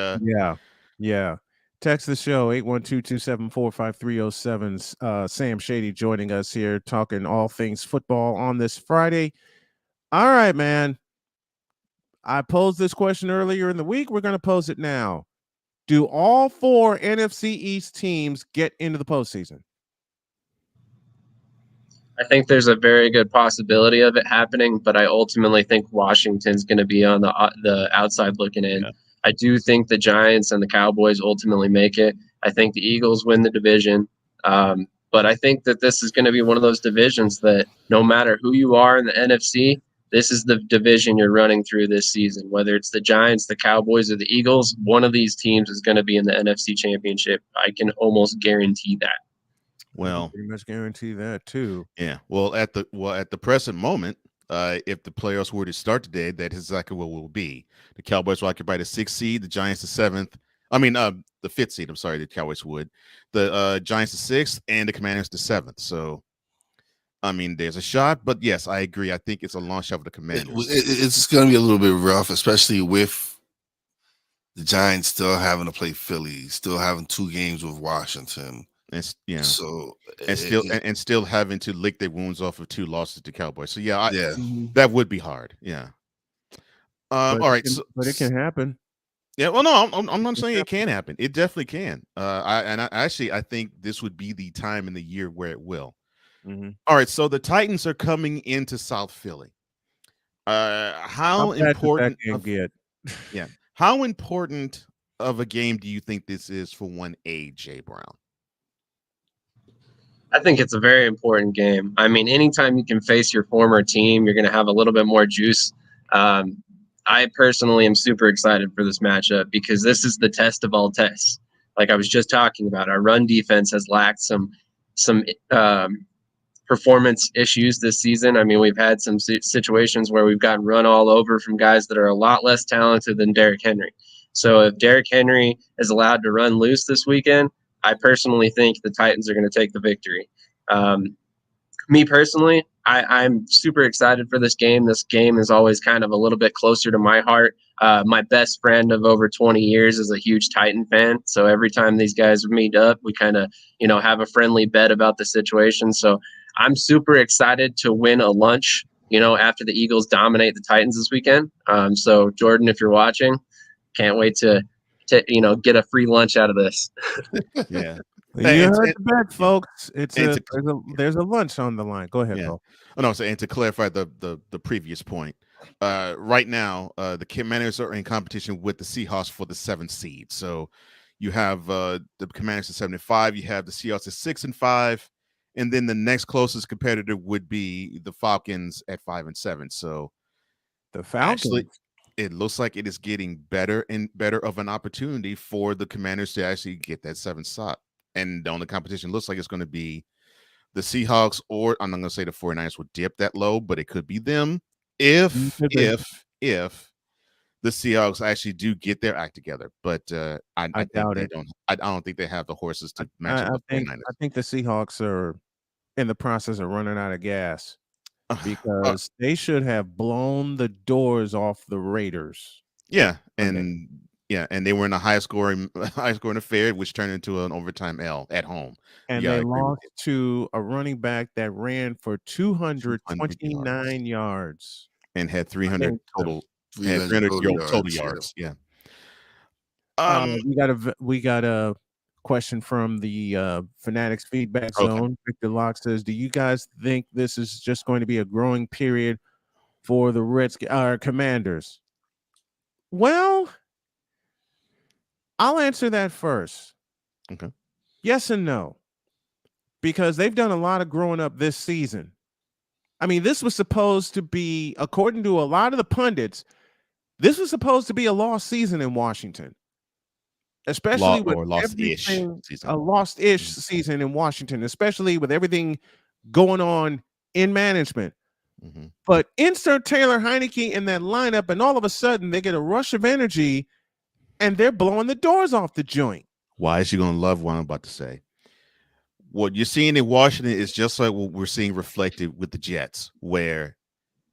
yeah. Text the show 812-274-5307. Sam Shady joining us here, talking all things football on this Friday. All right, man. I posed this question earlier in the week. We're going to pose it now. Do all 4 NFC East teams get into the postseason? I think there's a very good possibility of it happening, but I ultimately think Washington's going to be on the outside looking in. Yeah. I do think the Giants and the Cowboys ultimately make it. I think the Eagles win the division. But I think that this is going to be one of those divisions that no matter who you are in the NFC, this is the division you're running through this season. Whether it's the Giants, the Cowboys, or the Eagles, one of these teams is going to be in the NFC Championship. I can almost guarantee that. Well, pretty much guarantee that too. Yeah. Well, at the present moment, if the playoffs were to start today, that is exactly what will be. The Cowboys will occupy the 6th seed, the Giants the 7th. I mean, the 5th seed. I'm sorry, the Cowboys would. The Giants the 6th, and the Commanders the 7th. So, I mean, there's a shot, but yes, I agree. I think it's a long shot for the Commanders. It's going to be a little bit rough, especially with the Giants still having to play Philly, still having 2 games with Washington. So and still having to lick their wounds off of 2 losses to Cowboys. So that would be hard. Yeah. All right, but it can happen. Yeah. Well, no, I'm not saying it can happen. It definitely can. I think this would be the time in the year where it will. All right, so the Titans are coming into South Philly. How important How important of a game do you think this is for one AJ Brown? I think it's a very important game. I mean, anytime you can face your former team, you're going to have a little bit more juice. I personally am super excited for this matchup because this is the test of all tests. Like I was just talking about, our run defense has lacked some performance issues this season. I mean, we've had some situations where we've gotten run all over from guys that are a lot less talented than Derrick Henry. So if Derrick Henry is allowed to run loose this weekend, I personally think the Titans are going to take the victory. Me personally, I'm super excited for this game. This game is always kind of a little bit closer to my heart. My best friend of over 20 years is a huge Titan fan. So every time these guys meet up, we kind of, have a friendly bet about the situation. So I'm super excited to win a lunch, after the Eagles dominate the Titans this weekend. So Jordan, if you're watching, can't wait to get a free lunch out of this. Yeah. You heard the bet, folks. There's a lunch on the line. Go ahead, Paul. Oh, no, and to clarify the previous point, right now the Commanders are in competition with the Seahawks for the 7th seed. So you have the Commanders at 7-5, you have the Seahawks at 6-5, and then the next closest competitor would be the Falcons at 5-7. So the Falcons. it looks like it is getting better and better of an opportunity for the Commanders to actually get that 7th spot. And the only competition looks like it's going to be the Seahawks, or I'm not going to say the 49ers would dip that low, but it could be them if the Seahawks actually do get their act together. But I think doubt they it. don't. I don't think they have the horses to match up with the 49ers. I think the Seahawks are in the process of running out of gas because they should have blown the doors off the Raiders. Yeah, and they were in a high scoring affair, which turned into an overtime L at home. And they lost to a running back that ran for 229 yards and had 300 total. 300 total yards. Yeah. We got a question from the Fanatics feedback zone. Victor Locke says, "Do you guys think this is just going to be a growing period for the Commanders?" Well, I'll answer that first. Okay. Yes and no. Because they've done a lot of growing up this season. I mean, this was supposed to be, according to a lot of the pundits, this was supposed to be a lost season in Washington. Especially with lost-ish season. A lost-ish season in Washington, especially with everything going on in management. Mm-hmm. But insert Taylor Heineke in that lineup, and all of a sudden they get a rush of energy, and they're blowing the doors off the joint. Why is she going to love what I'm about to say? What you're seeing in Washington is just like what we're seeing reflected with the Jets, where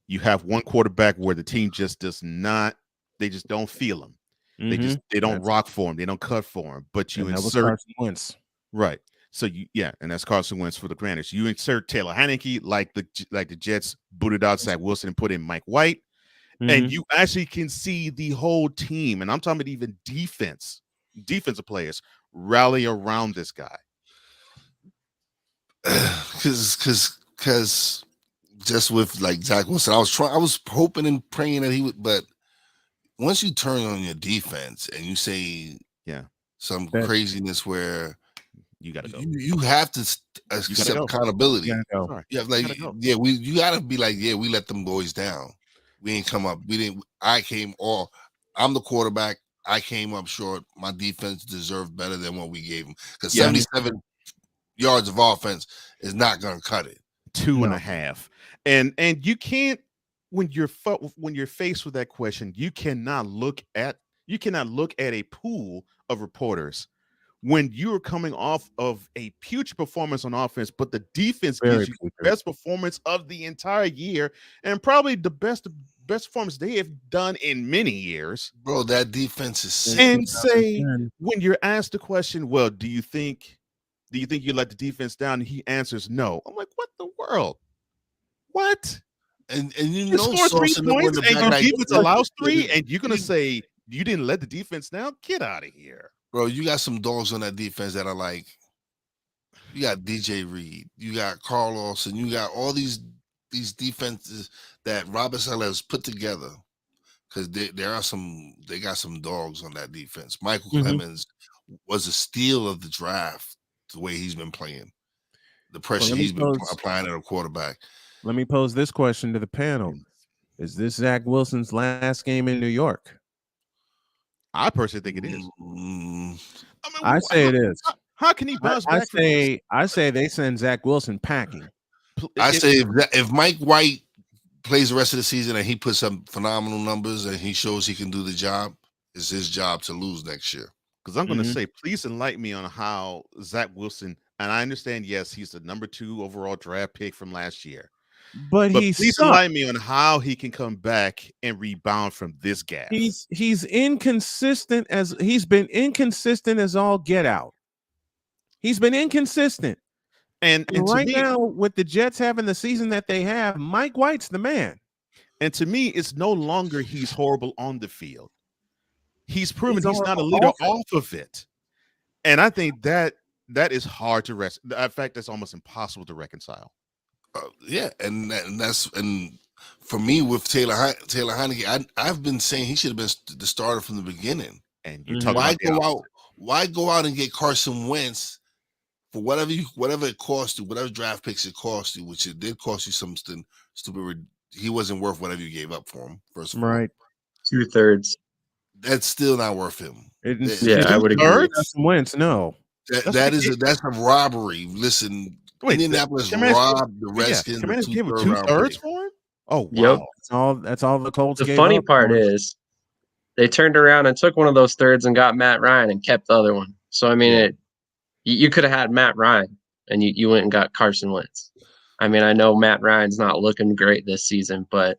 you have one quarterback where the team just does not, they just don't feel him. They don't rock for him. They don't cut for him. But you insert Carson Wentz. Right. So and that's Carson Wentz for the Commanders. You insert Taylor Heineke like the Jets booted out Zach Wilson and put in Mike White, and you actually can see the whole team, and I'm talking about even defensive players rally around this guy. Because just with like Zach Wilson, I was hoping and praying that he would, but once you turn on your defense and you say some craziness where you got to go, you have to accept accountability. You gotta be like, we let them boys down. We ain't come up. I'm the quarterback. I came up short. My defense deserved better than what we gave them, because 77 yards of offense is not going to cut it. 2.5, and you can't, when you're faced with that question, you cannot look at a pool of reporters when you're coming off of a huge performance on offense, but the defense gives you the best performance of the entire year and probably the best performance they have done in many years. Bro, that defense is sick. And say, when you're asked the question, well, do you think you let the defense down? And he answers no. I'm like, what the world? What? And you score 3 points and your defense allows 3, and you're gonna say you didn't let the defense down? Get out of here, bro. You got some dogs on that defense that are like, you got DJ Reed, you got Carl Lawson, you got all these defenses that Robert Saleh put together, because they got some dogs on that defense. Michael Clemens was a steal of the draft, the way he's been playing, the pressure he's been applying at a quarterback. Let me pose this question to the panel. Is this Zach Wilson's last game in New York? I personally think it is. I say it is. How can he bounce back? I say they send Zach Wilson packing. I say if Mike White plays the rest of the season and he puts up phenomenal numbers and he shows he can do the job, it's his job to lose next year. Because I'm going to say, please enlighten me on how Zach Wilson, and I understand, yes, he's the number 2 overall draft pick from last year. But please enlighten me on how he can come back and rebound from this gap. He's inconsistent he's been inconsistent as all get out. He's been inconsistent. And right now, with the Jets having the season that they have, Mike White's the man. And to me, it's no longer he's horrible on the field. He's proven he's not a leader off of it. And I think that is hard to rest. In fact, that's almost impossible to reconcile. And for me with Taylor Heineke, I've been saying he should have been the starter from the beginning. And you talk about why go out and get Carson Wentz for whatever it cost you, whatever draft picks it cost you, which it did cost you something stupid. He wasn't worth whatever you gave up for him. First of all, right. 2/3. That's still not worth him. I would agree. Wentz, no. That's a robbery. Listen, Wait, Indianapolis Commanders robbed the Redskins Commanders of gave him 2/3 round 2/3 picks. for him. Oh Yep. wow, That's all the Colts The gave funny up part for him. is they turned around and took one of those thirds and got Matt Ryan and kept the other one. So I mean, you could have had Matt Ryan and you went and got Carson Wentz. I mean, I know Matt Ryan's not looking great this season, but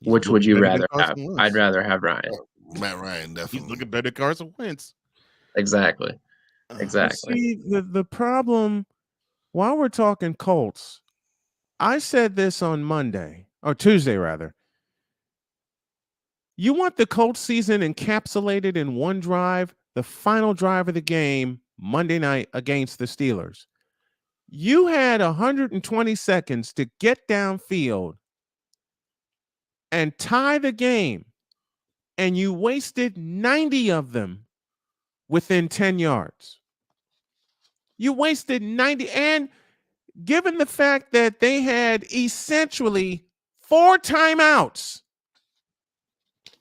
which would you rather have? I'd rather have Ryan. Matt Ryan, definitely. He's looking better than Carson Wentz. Exactly. See, the problem, while we're talking Colts, I said this on Monday, or Tuesday rather. You want the Colts season encapsulated in one drive, the final drive of the game, Monday night against the Steelers. You had 120 seconds to get downfield and tie the game, and you wasted 90 of them within 10 yards. You wasted 90, and given the fact that they had essentially 4 timeouts,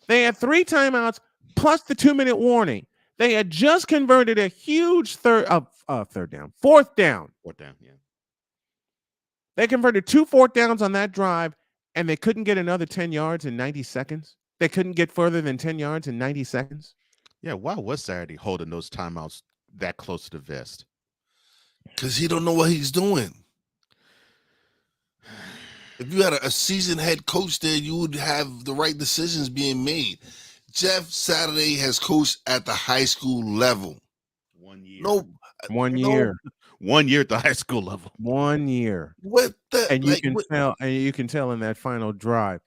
they had 3 timeouts plus the 2-minute warning. They had just converted a huge fourth down. Fourth down, yeah. They converted 2 fourth downs on that drive, and they couldn't get another 10 yards in 90 seconds. They couldn't get further than 10 yards in 90 seconds. Yeah, why was Saturday holding those timeouts that close to the vest? Because he don't know what he's doing. If you had a seasoned head coach there, you would have the right decisions being made. Jeff Saturday has coached at the high school level. 1 year. No, 1 year. 1 year at the high school level. 1 year. What the? And you can tell in that final drive.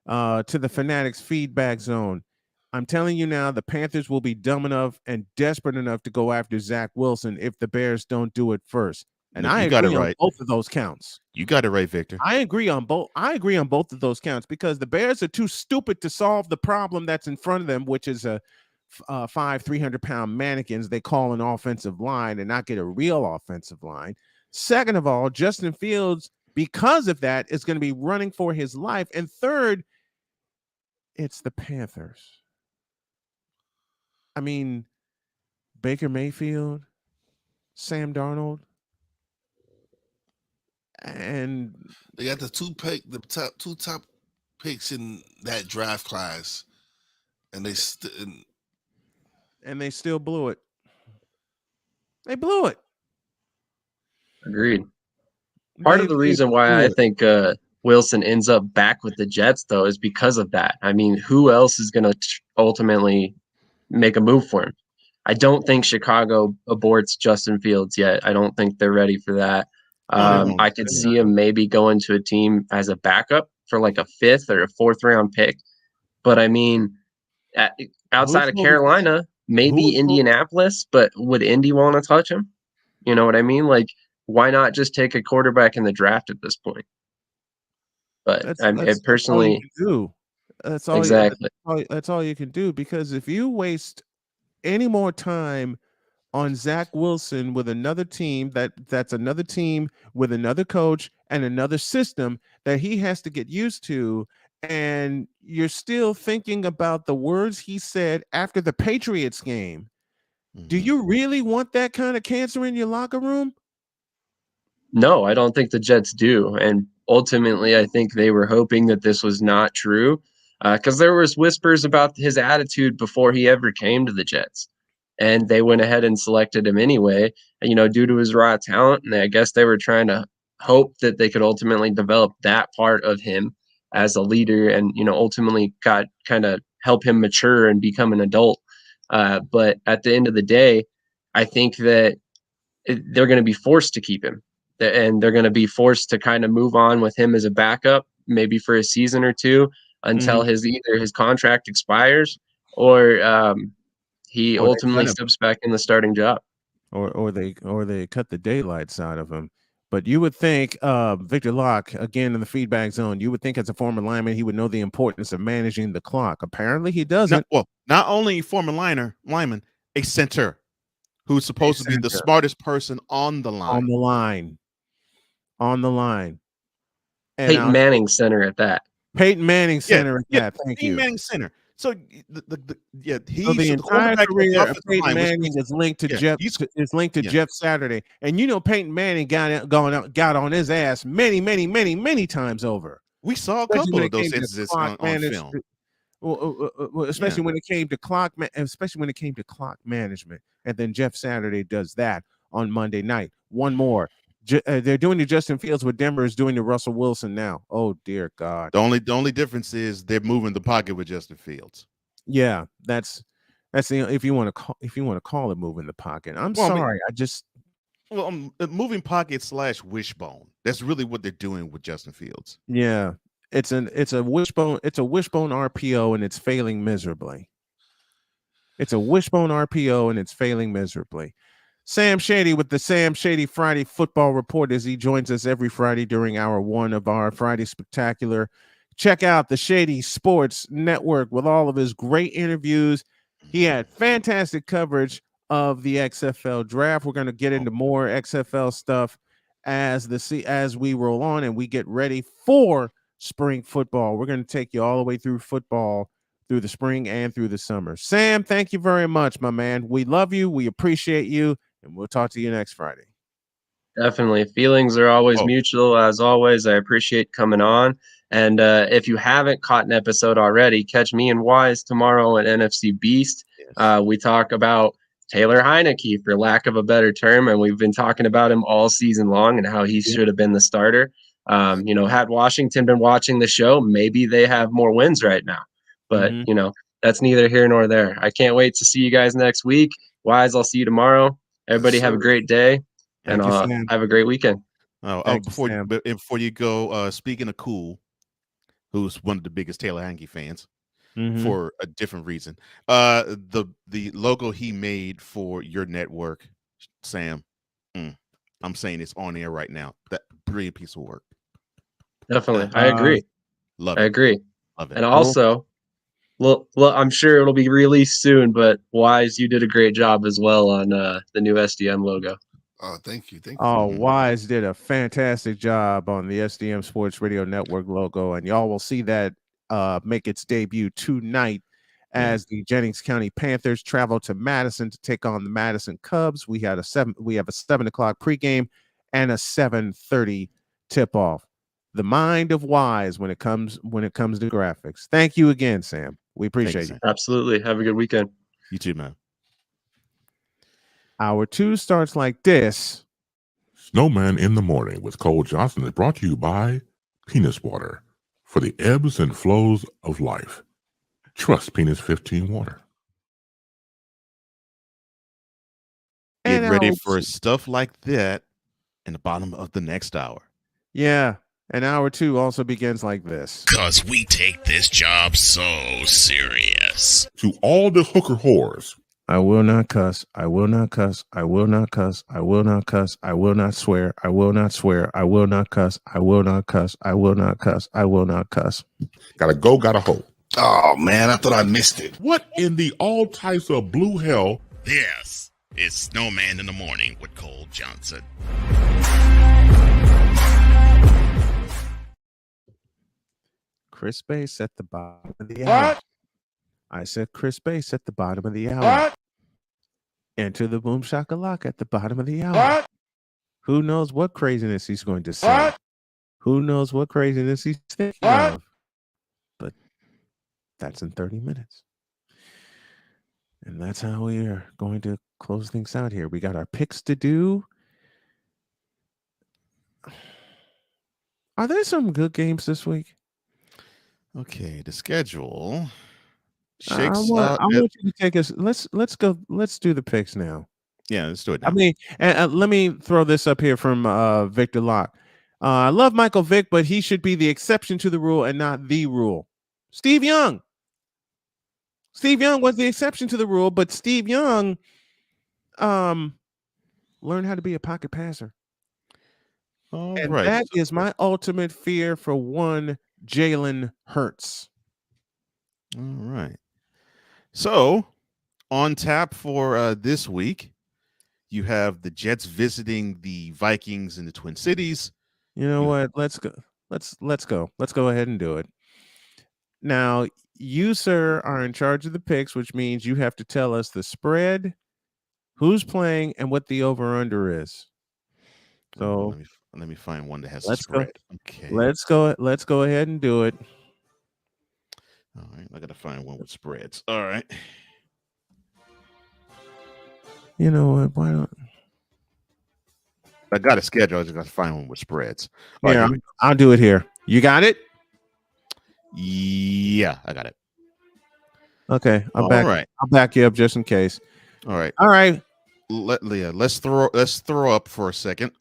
To the Fanatics feedback zone. I'm telling you now, the Panthers will be dumb enough and desperate enough to go after Zach Wilson if the Bears don't do it first. And I agree on both of those counts. You got it right, Victor. I agree on both of those counts because the Bears are too stupid to solve the problem that's in front of them, which is a 300-pound mannequins they call an offensive line and not get a real offensive line. Second of all, Justin Fields, because of that, is going to be running for his life. And third, it's the Panthers. I mean, Baker Mayfield, Sam Darnold, and they got the two top picks in that draft class, and they still blew it. They blew it. Agreed. Part of the reason why I think Wilson ends up back with the Jets, though, is because of that. I mean, who else is going to ultimately make a move for him? I don't think Chicago aborts Justin Fields yet. I don't think they're ready for that. I could see him maybe going to a team as a backup for like a 5th or a 4th round pick. But I mean, outside of Carolina, maybe Indianapolis, but would Indy want to touch him? You know what I mean? Like, why not just take a quarterback in the draft at this point? But personally, that's all exactly. That's all you can do, because if you waste any more time on Zach Wilson with another team, that's another team with another coach and another system that he has to get used to, and you're still thinking about the words he said after the Patriots game, do you really want that kind of cancer in your locker room? No, I don't think the Jets do. And ultimately, I think they were hoping that this was not true because there was whispers about his attitude before he ever came to the Jets. And they went ahead and selected him anyway, due to his raw talent. And I guess they were trying to hope that they could ultimately develop that part of him as a leader and, ultimately kind of help him mature and become an adult. But at the end of the day, I think that they're going to be forced to keep him. And they're going to be forced to kind of move on with him as a backup, maybe for a season or two until either his contract expires or he ultimately steps back in the starting job. Or they cut the daylights out of him. But you would think Victor Locke, again in the feedback zone, you would think as a former lineman, he would know the importance of managing the clock. Apparently he doesn't. Not only former lineman, a center who's supposed to be the smartest person on the line. On the line. And Peyton Manning center at that. Peyton Manning center at that. Thank you. Peyton Manning center. So So the the entire quarterback of the career of offensive Peyton line, which Manning means is linked to Jeff he's Jeff Saturday, and Peyton Manning got on his ass many times over. We saw a Especially couple when of it came those to instances clock on management. film. Especially when it came to clock management, and then Jeff Saturday does that on Monday night. One more. They're doing the Justin Fields what Denver is doing to Russell Wilson now. Oh dear God. The only difference is they're moving the pocket with Justin Fields. Yeah, that's the if you want to call it moving the pocket. I'm sorry. Moving pocket / wishbone. That's really what they're doing with Justin Fields. Yeah. It's a wishbone RPO and it's failing miserably. Sam Shady with the Sam Shady Friday Football Report as he joins us every Friday during hour 1 of our Friday Spectacular. Check out the Shady Sports Network with all of his great interviews. He had fantastic coverage of the XFL draft. We're going to get into more XFL stuff as we roll on and we get ready for spring football. We're going to take you all the way through football, through the spring and through the summer. Sam, thank you very much, my man. We love you. We appreciate you. And we'll talk to you next Friday. Definitely. Feelings are always mutual. As always, I appreciate coming on. And if you haven't caught an episode already, catch me and Wise tomorrow at NFC Beast. Yes. We talk about Taylor Heineke, for lack of a better term, and we've been talking about him all season long and how he should have been the starter. Had Washington been watching the show, maybe they have more wins right now. But, that's neither here nor there. I can't wait to see you guys next week. Wise, I'll see you tomorrow. Everybody have a great day. And have a great weekend. Before you go, speaking of cool, who's one of the biggest Taylor Heineke fans for a different reason, the logo he made for your network, Sam, I'm saying it's on air right now. That brilliant piece of work. Definitely, I agree. Love it. I agree. Love it. And also, well, I'm sure it'll be released soon. But Wise, you did a great job as well on the new SDM logo. Oh, thank you. Oh, Wise did a fantastic job on the SDM Sports Radio Network logo, and y'all will see that make its debut tonight as the Jennings County Panthers travel to Madison to take on the Madison Cubs. We have a 7 o'clock pregame and a 7:30 tip-off. The mind of Wise when it comes to graphics. Thank you again, Sam. We appreciate you. Absolutely. Have a good weekend. You too, man. Hour 2 starts like this. Snowman in the Morning with Cole Johnson is brought to you by Penis Water for the ebbs and flows of life. Trust Penis 15 Water. Get ready for stuff like that in the bottom of the next hour. Yeah. And hour 2 also begins like this. 'Cause we take this job so serious. To all the hooker whores. I will not cuss. I will not cuss. I will not cuss. I will not cuss. I will not swear. I will not swear. I will not cuss. I will not cuss. I will not cuss. I will not cuss. Gotta go, gotta hoe. Oh, man, I thought I missed it. What in the all types of blue hell? This is Snowman in the Morning with Cole Johnson. Chris Bass at the bottom of the hour. What? I said Chris Bass at the bottom of the hour. What? Enter the boom shakalaka at the bottom of the hour. What? Who knows what craziness he's going to say? What? Who knows what craziness he's thinking What? of? But that's in 30 minutes. And that's how we are going to close things out here. We got our picks to do. Are there some good games this week? Okay, the schedule I shakes want out. you to take us. Let's go. Let's do the picks now. Yeah, let's do it now. I mean, and let me throw this up here from Victor Locke. I love Michael Vick, but he should be the exception to the rule and not the rule. Steve Young. Steve Young was the exception to the rule, but Steve Young learned how to be a pocket passer. That is my ultimate fear for one Jalen Hurts. All right. So on tap for this week, you have the Jets visiting the Vikings in the Twin Cities. You know what? Let's go. Let's go. Let's go ahead and do it. Now, you, sir, are in charge of the picks, which means you have to tell us the spread, who's playing, and what the over/under is. So let me find one that has a let's go. spread. Okay. Let's go ahead and do it. All right. I gotta find one with spreads. All right. You know what? Why don't I got a schedule. I just gotta find one with spreads. All here? right, I'll do it here. You got it? Yeah, I got it. Okay. I'll right. back you up just in case. All right. All right. Let's throw up for a second.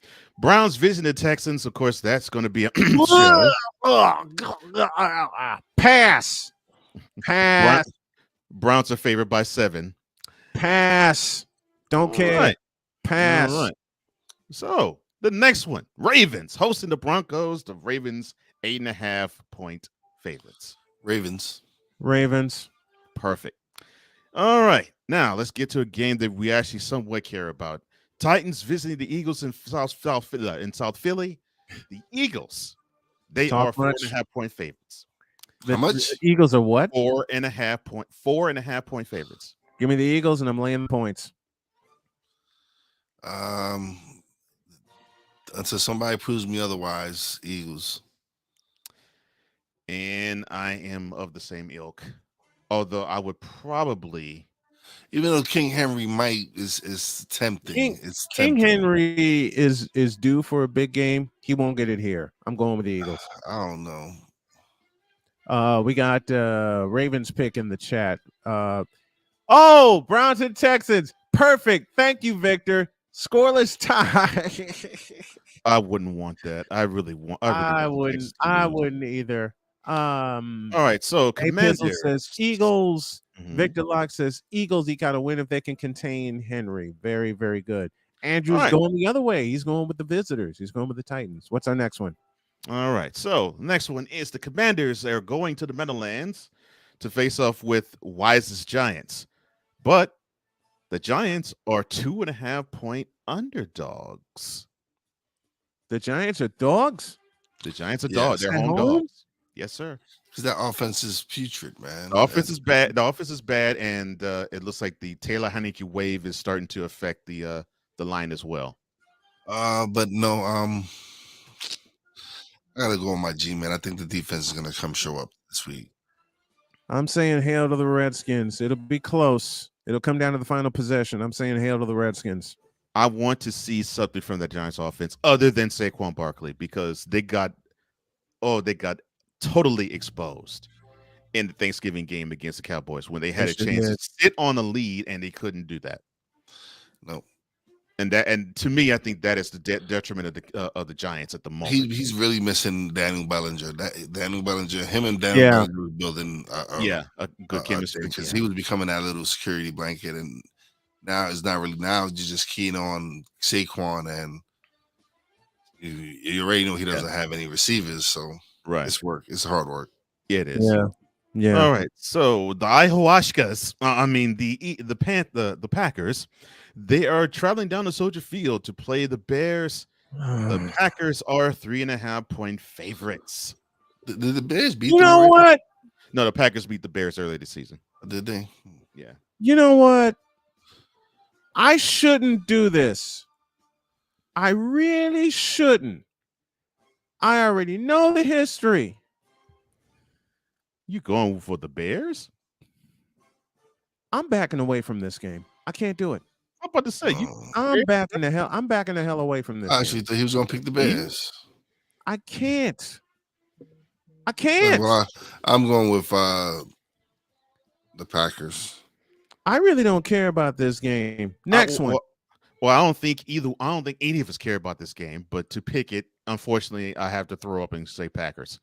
Browns visiting the Texans. Of course, that's going to be a show. Pass. Browns are favored by 7. Pass. Don't care. Right. Pass. All right. So the next one, Ravens hosting the Broncos. The Ravens 8.5-point favorites. Ravens. Perfect. All right. Now let's get to a game that we actually somewhat care about. Titans visiting the Eagles in South Philly. The Eagles, they are 4.5-point favorites. How much? The Eagles are what? 4.5-point favorites. Give me the Eagles, and I'm laying the points. Until somebody proves me otherwise, Eagles. And I am of the same ilk. Although I would probably, even though King Henry is tempting. King Henry is due for a big game. He won't get it here. I'm going with the Eagles. I don't know. We got Ravens pick in the chat. Browns and Texans. Perfect. Thank you, Victor. Scoreless tie. I wouldn't want that. I wouldn't either. All right, so Commander says Eagles. Victor Locke says Eagles. He got to win if they can contain Henry. Very, very good. Andrew's going the other way. He's going with the visitors. He's going with the Titans. What's our next one? All right, so next one is the Commanders. They're going to the Meadowlands to face off with Wise's Giants, but the Giants are 2.5-point underdogs. The Giants are dogs? The Giants are dogs. They're home dogs. Yes, sir. Because that offense is putrid, man. The offense is bad. The offense is bad, and it looks like the Taylor Heineke wave is starting to affect the line as well. But no, I gotta go on my G, man. I think the defense is gonna show up this week. I'm saying hail to the Redskins. It'll be close. It'll come down to the final possession. I'm saying hail to the Redskins. I want to see something from the Giants offense other than Saquon Barkley, because they got totally exposed in the Thanksgiving game against the Cowboys when they had a chance to sit on a lead and they couldn't do that. No. And to me, I think that is the detriment of the Giants at the moment. He's really missing Daniel Bellinger. Daniel Bellinger, him and Daniel Bellinger were building a good chemistry, because he was becoming that little security blanket, and now it's not really. Now you're just keen on Saquon, and you already know he doesn't have any receivers, so it's work. It's hard work. It is. Yeah. All right. So the Ayahuascas, the Packers, they are traveling down to Soldier Field to play the Bears. The Packers are 3.5-point favorites. Did the Bears beat? You know what? No, the Packers beat the Bears early this season. Did they? Yeah. You know what? I shouldn't do this. I really shouldn't. I already know the history. You going for the Bears? I'm backing away from this game. I can't do it. I'm about to say I'm backing the hell away from this. I actually thought he was going to pick the Bears. I can't. Well, I'm going with the Packers. I really don't care about this game. Next one. Well, I don't think any of us care about this game, but to pick it, unfortunately, I have to throw up and say Packers.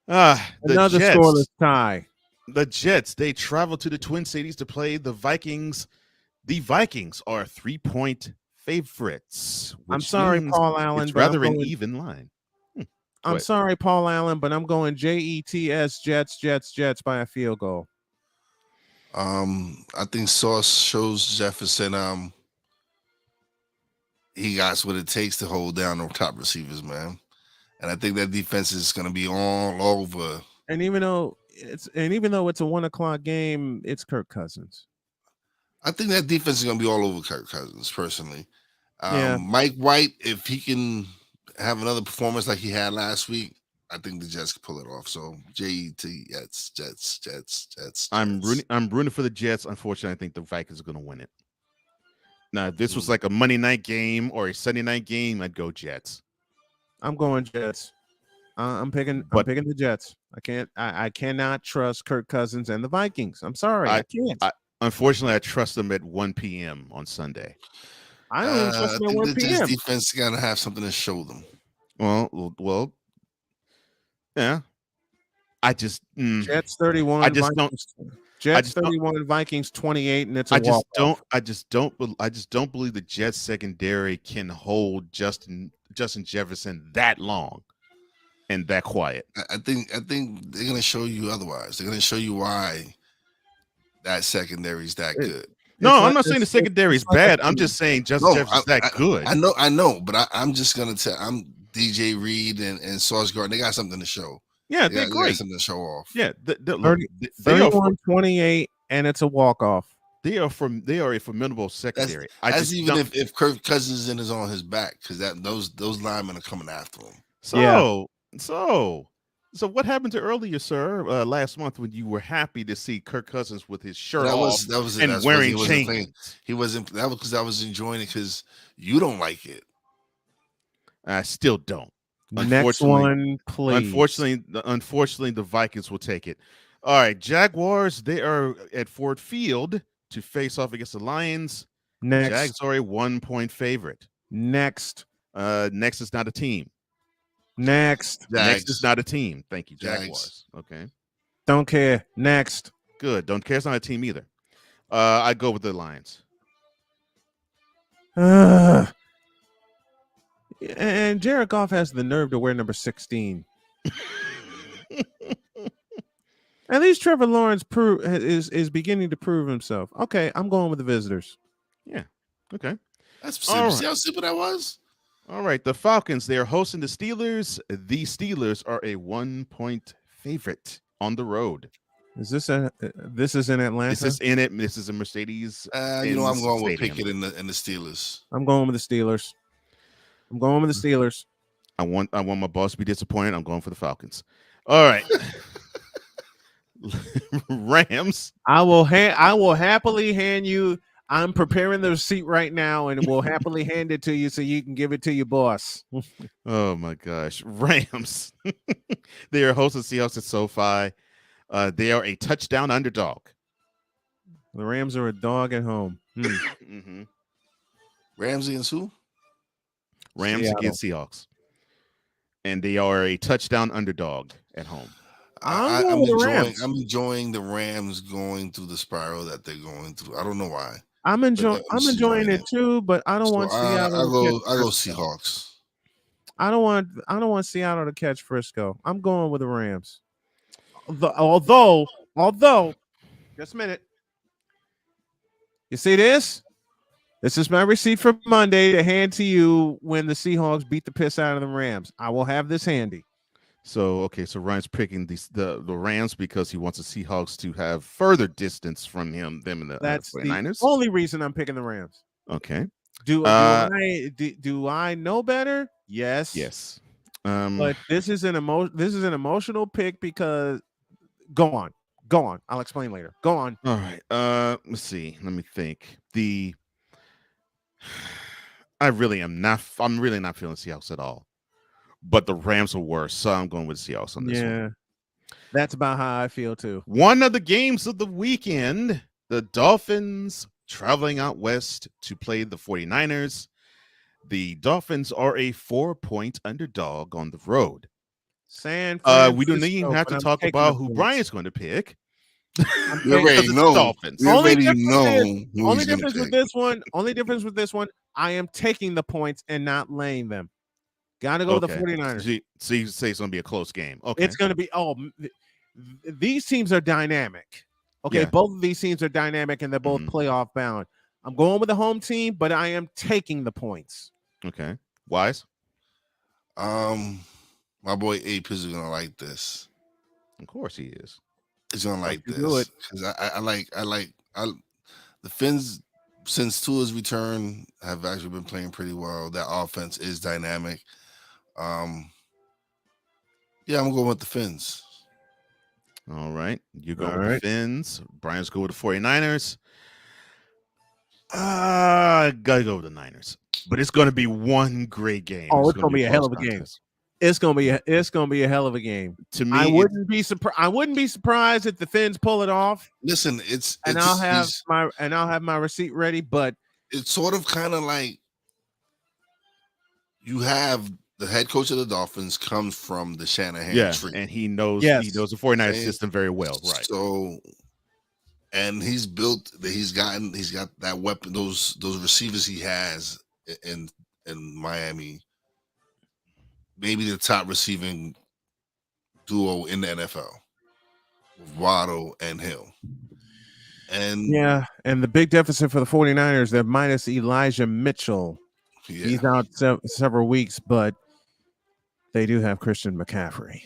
Another scoreless tie. The Jets, they travel to the Twin Cities to play the Vikings. The Vikings are 3-point favorites. I'm sorry, Paul Allen. It's rather an even line. I'm sorry, Paul Allen, but I'm going Jets by a field goal. I think Sauce shows Jefferson he got what it takes to hold down the top receivers, man. And I think that defense is going to be all over. And even though and even though it's a 1:00 game, it's Kirk Cousins. I think that defense is going to be all over Kirk Cousins, personally. Yeah. Mike White, if he can have another performance like he had last week, I think the Jets can pull it off. So J-E-T, Jets. I'm rooting for the Jets. Unfortunately, I think the Vikings are going to win it. Now, if this was like a Monday night game or a Sunday night game, I'd go Jets. I'm going Jets. I'm picking the Jets. I cannot trust Kirk Cousins and the Vikings. I'm sorry. I can't. Unfortunately, I trust them at 1 p.m. on Sunday. I don't even trust them at 1 p.m. The defense got to have something to show them. Well, yeah. I just Jets 31. I just Vikings, don't. Jets 31. Vikings 28, and it's a I just walk-off. I just don't believe the Jets secondary can hold Justin Jefferson that long and that quiet. I think they're going to show you otherwise. They're going to show you why that secondary is that good. No, I'm not saying the secondary is bad. I'm just saying Justin Jefferson's that good. I know, but I'm just gonna tell. I'm DJ Reed and Sauce Gardner. They got something to show. Yeah, they're They great. got something to show off. Yeah, 31-28, and it's a walk-off. They are a formidable secondary. That's even if Kirk Cousins is on his back, because those linemen are coming after him. So what happened to earlier, sir? Last month when you were happy to see Kirk Cousins with his shirt off and wearing chains. He wasn't. That was because I was enjoying it because you don't like it. I still don't. Next one, please. Unfortunately, the Vikings will take it. All right, Jaguars. They are at Ford Field to face off against the Lions. Next, Jags are a 1-point favorite. Next is not a team. Next is not a team. Thank you, Jaguars. Okay. Don't care. Next. Good. Don't care. It's not a team either. I go with the Lions. And Jared Goff has the nerve to wear number 16. At least Trevor Lawrence is beginning to prove himself. Okay, I'm going with the visitors. Yeah. Okay. That's simple. See how simple that was? All right, the Falcons, they are hosting the Steelers. The Steelers are a 1-point favorite on the road. This is in Atlanta? This is in it. This is a Mercedes. I'm going with Pickett in the Steelers. I'm going with the Steelers. I want my boss to be disappointed. I'm going for the Falcons. All right. Rams. I will happily hand you. I'm preparing the receipt right now, and we'll happily hand it to you so you can give it to your boss. Oh my gosh, Rams! They are hosting Seahawks at SoFi. They are a touchdown underdog. The Rams are a dog at home. Mm-hmm. Rams against who? Rams against Seahawks, and they are a touchdown underdog at home. I'm enjoying the Rams going through the spiral that they're going through. I don't know why. I'm enjoying it too, but I don't want Seattle. I go Seahawks. I don't want Seattle to catch Frisco. I'm going with the Rams. Although, just a minute. You see this? This is my receipt for Monday to hand to you when the Seahawks beat the piss out of the Rams. I will have this handy. So Ryan's picking the Rams because he wants the Seahawks to have further distance from them and the 49ers. The only reason I'm picking the Rams. Okay. Do I know better? Yes. But this is an emotional pick because go on. I'll explain later. Go on. All right. Let's see. Let me think. I'm really not feeling Seahawks at all. But the Rams are worse, so I'm going with Seahawks on this one. Yeah, that's about how I feel too. One of the games of the weekend, the Dolphins traveling out west to play the 49ers. The Dolphins are a 4-point underdog on the road. San Francisco, we don't even have to talk about who Brian's going to pick. You already know. Only difference with this one, I am taking the points and not laying them. Got to go with the 49ers. So you say it's going to be a close game. Okay. It's going to be, these teams are dynamic. Okay, both of these teams are dynamic, and they're both playoff bound. I'm going with the home team, but I am taking the points. Okay. Wise? My boy Ape is going to like this. Of course he is. is gonna like you do this it. because the Finns since Tua's return have actually been playing pretty well. That offense is dynamic. Yeah, I'm going with the Finns. All right. You go All with the right. Finns. Brian's go with the 49ers. Gotta go with the Niners. But it's gonna be one great game. Oh, it's gonna be be a hell of a game. contest. It's gonna be a hell of a game. To me, I wouldn't be surprised if the Finns pull it off. Listen, I'll have my receipt ready, but it's sort of kind of like you have the head coach of the Dolphins comes from the Shanahan tree. and he knows the 49ers system very well, right? So, and he's got that weapon, those receivers he has in Miami, maybe the top receiving duo in the NFL with Waddle and Hill. And and the big deficit for the 49ers, they're minus Elijah Mitchell. Yeah. He's out several weeks, but they do have Christian McCaffrey.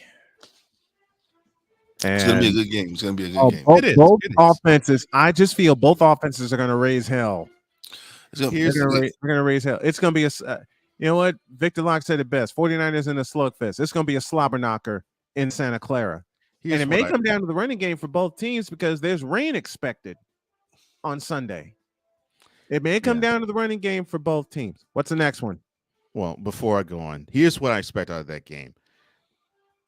And it's gonna be a good game. It's gonna be a good game. Both offenses. I just feel both offenses are going to raise hell. They're going to raise hell. It's going to be you know what? Victor Locke said it best. 49ers in a slugfest. It's going to be a slobber knocker in Santa Clara. And it may come down to the running game for both teams because there's rain expected on Sunday. It may come down to the running game for both teams. What's the next one? Well, before I go on, here's what I expect out of that game.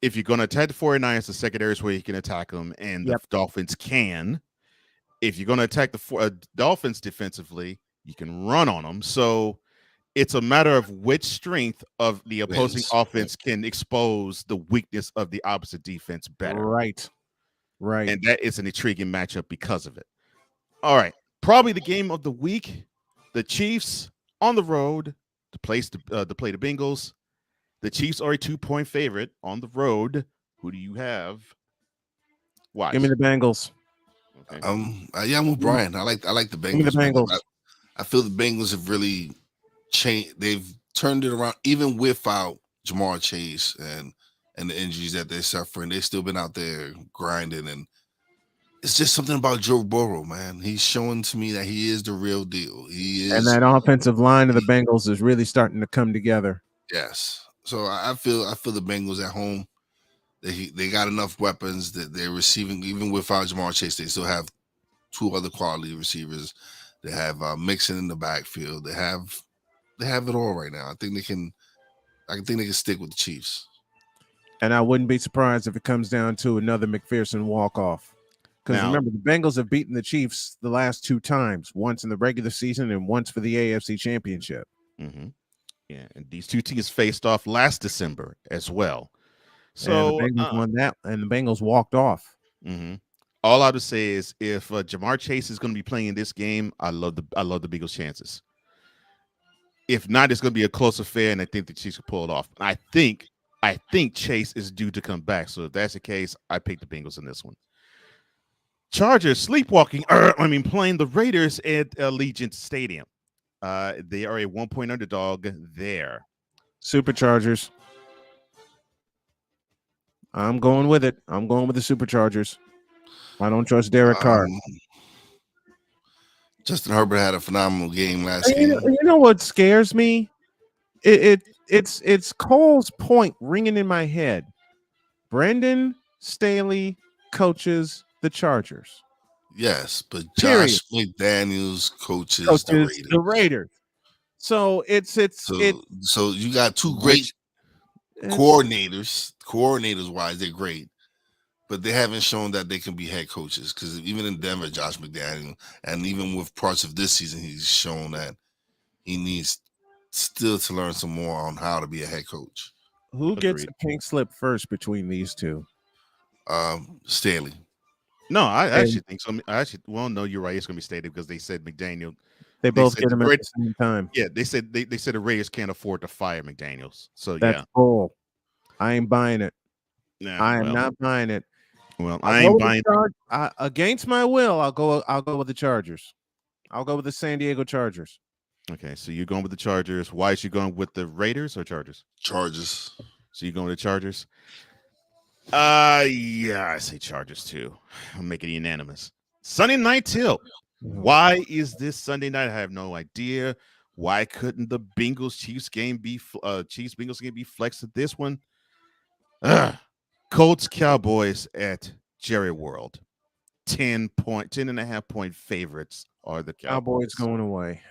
If you're going to attack the 49ers, the secondary is where you can attack them, and the Dolphins can. If you're going to attack the Dolphins defensively, you can run on them. So it's a matter of which strength of the opposing offense can expose the weakness of the opposite defense better. Right. And that is an intriguing matchup because of it. All right. Probably the game of the week. The Chiefs on the road to play the Bengals. The Chiefs are a 2-point favorite on the road. Who do you have? Why? Give me the Bengals. Okay. I'm with Brian. I like the Bengals. Give me the Bengals. I feel the Bengals have really changed. They've turned it around, even without Jamar Chase and the injuries that they're suffering. They've still been out there grinding, and it's just something about Joe Burrow, man. He's showing to me that he is the real deal. He is, and that offensive line of the Bengals is really starting to come together. Yes. So I feel the Bengals at home. They got enough weapons that they're receiving, even without Jamar Chase. They still have two other quality receivers. They have Mixon in the backfield. They have it all right now. I think they can stick with the Chiefs. And I wouldn't be surprised if it comes down to another McPherson walk-off. Because remember, the Bengals have beaten the Chiefs the last 2 times, once in the regular season and once for the AFC Championship. Mm-hmm. Yeah, and these two teams faced off last December as well. So and the Bengals won that, and the Bengals walked off. Mm-hmm. All I would say is, if Jamar Chase is going to be playing this game, I love the Bengals' chances. If not, it's going to be a close affair, and I think the Chiefs will pull it off. I think Chase is due to come back. So if that's the case, I pick the Bengals in this one. Chargers sleepwalking. Playing the Raiders at Allegiant Stadium. They are a 1-point underdog there. Superchargers. I'm going with it. I'm going with the Superchargers. I don't trust Derek Carr. Justin Herbert had a phenomenal game last game. You know what scares me? It's Cole's point ringing in my head. Brendan Staley coaches the Chargers. Yes, but Period. Josh McDaniels coaches the Raiders. So so you got two great coordinators. Coordinators wise, they're great, but they haven't shown that they can be head coaches. Because even in Denver, Josh McDaniels, and even with parts of this season, he's shown that he needs still to learn some more on how to be a head coach. Who gets a pink slip first between these two? Staley. No, I actually think so. No, you're right. It's going to be stated because they said McDaniel. They both get him at the same time. Yeah, they said the Raiders can't afford to fire McDaniels. So that's bull. I ain't buying it. I am not buying it. Well, I ain't buying it. Against my will, I'll go with the Chargers. I'll go with the San Diego Chargers. Okay, so you're going with the Chargers. Why is you going with the Raiders or Chargers? Chargers. So you're going with the Chargers. Yeah, I say Chargers too. I'll make it unanimous. Sunday night tilt. Why is this Sunday night? I have no idea. Why couldn't the Bengals-Chiefs game be Chiefs-Bengals game be flexed to this one? Colts-Cowboys at Jerry World. 10.5 point favorites are the Cowboys. Going away.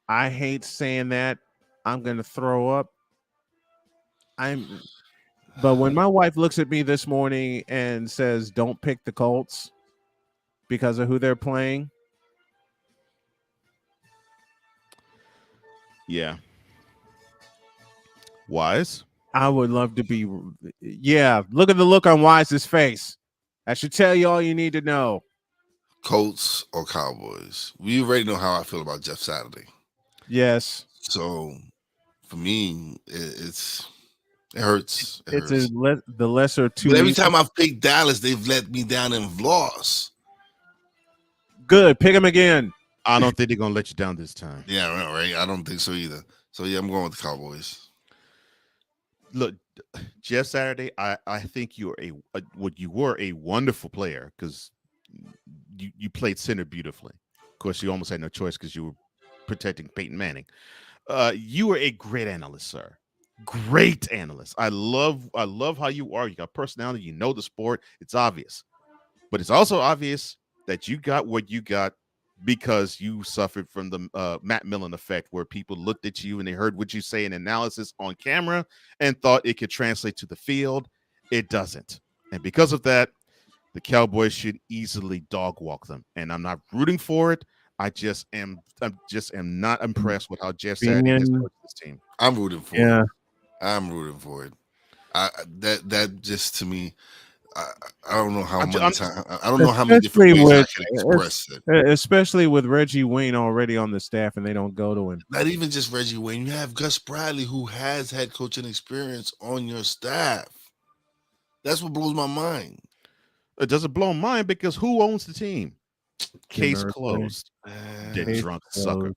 I hate saying that. I'm going to throw up. But when my wife looks at me this morning and says, "Don't pick the Colts because of who they're playing," yeah. Wise? I would love to be. Yeah, look at the look on Wise's face. That should tell you all you need to know. Colts or Cowboys? We already know how I feel about Jeff Saturday. Yes. So for me, it hurts. It's the lesser two. But every time I've picked Dallas, they've let me down and lost. Good. Pick them again. I don't think they're going to let you down this time. Yeah, right. I don't think so either. So, yeah, I'm going with the Cowboys. Look, Jeff Saturday, I think you were a wonderful player because you played center beautifully. Of course, you almost had no choice because you were protecting Peyton Manning. You were a great analyst, sir. Great analyst. I love how you are. You got personality. You know the sport. It's obvious. But it's also obvious that you got what you got because you suffered from the Matt Millen effect, where people looked at you and they heard what you say in analysis on camera and thought it could translate to the field. It doesn't. And because of that, the Cowboys should easily dog walk them. And I'm not rooting for it. I just am not impressed with how Jeff Saturday has coached this team. I'm rooting for it. I'm rooting for it. That just, to me, I don't know how many times. I don't know how many different ways I can express it. Especially with Reggie Wayne already on the staff, and they don't go to him. Not even just Reggie Wayne. You have Gus Bradley, who has head coaching experience on your staff. That's what blows my mind. It doesn't blow my mind because who owns the team? Case closed. Dead drunk sucker.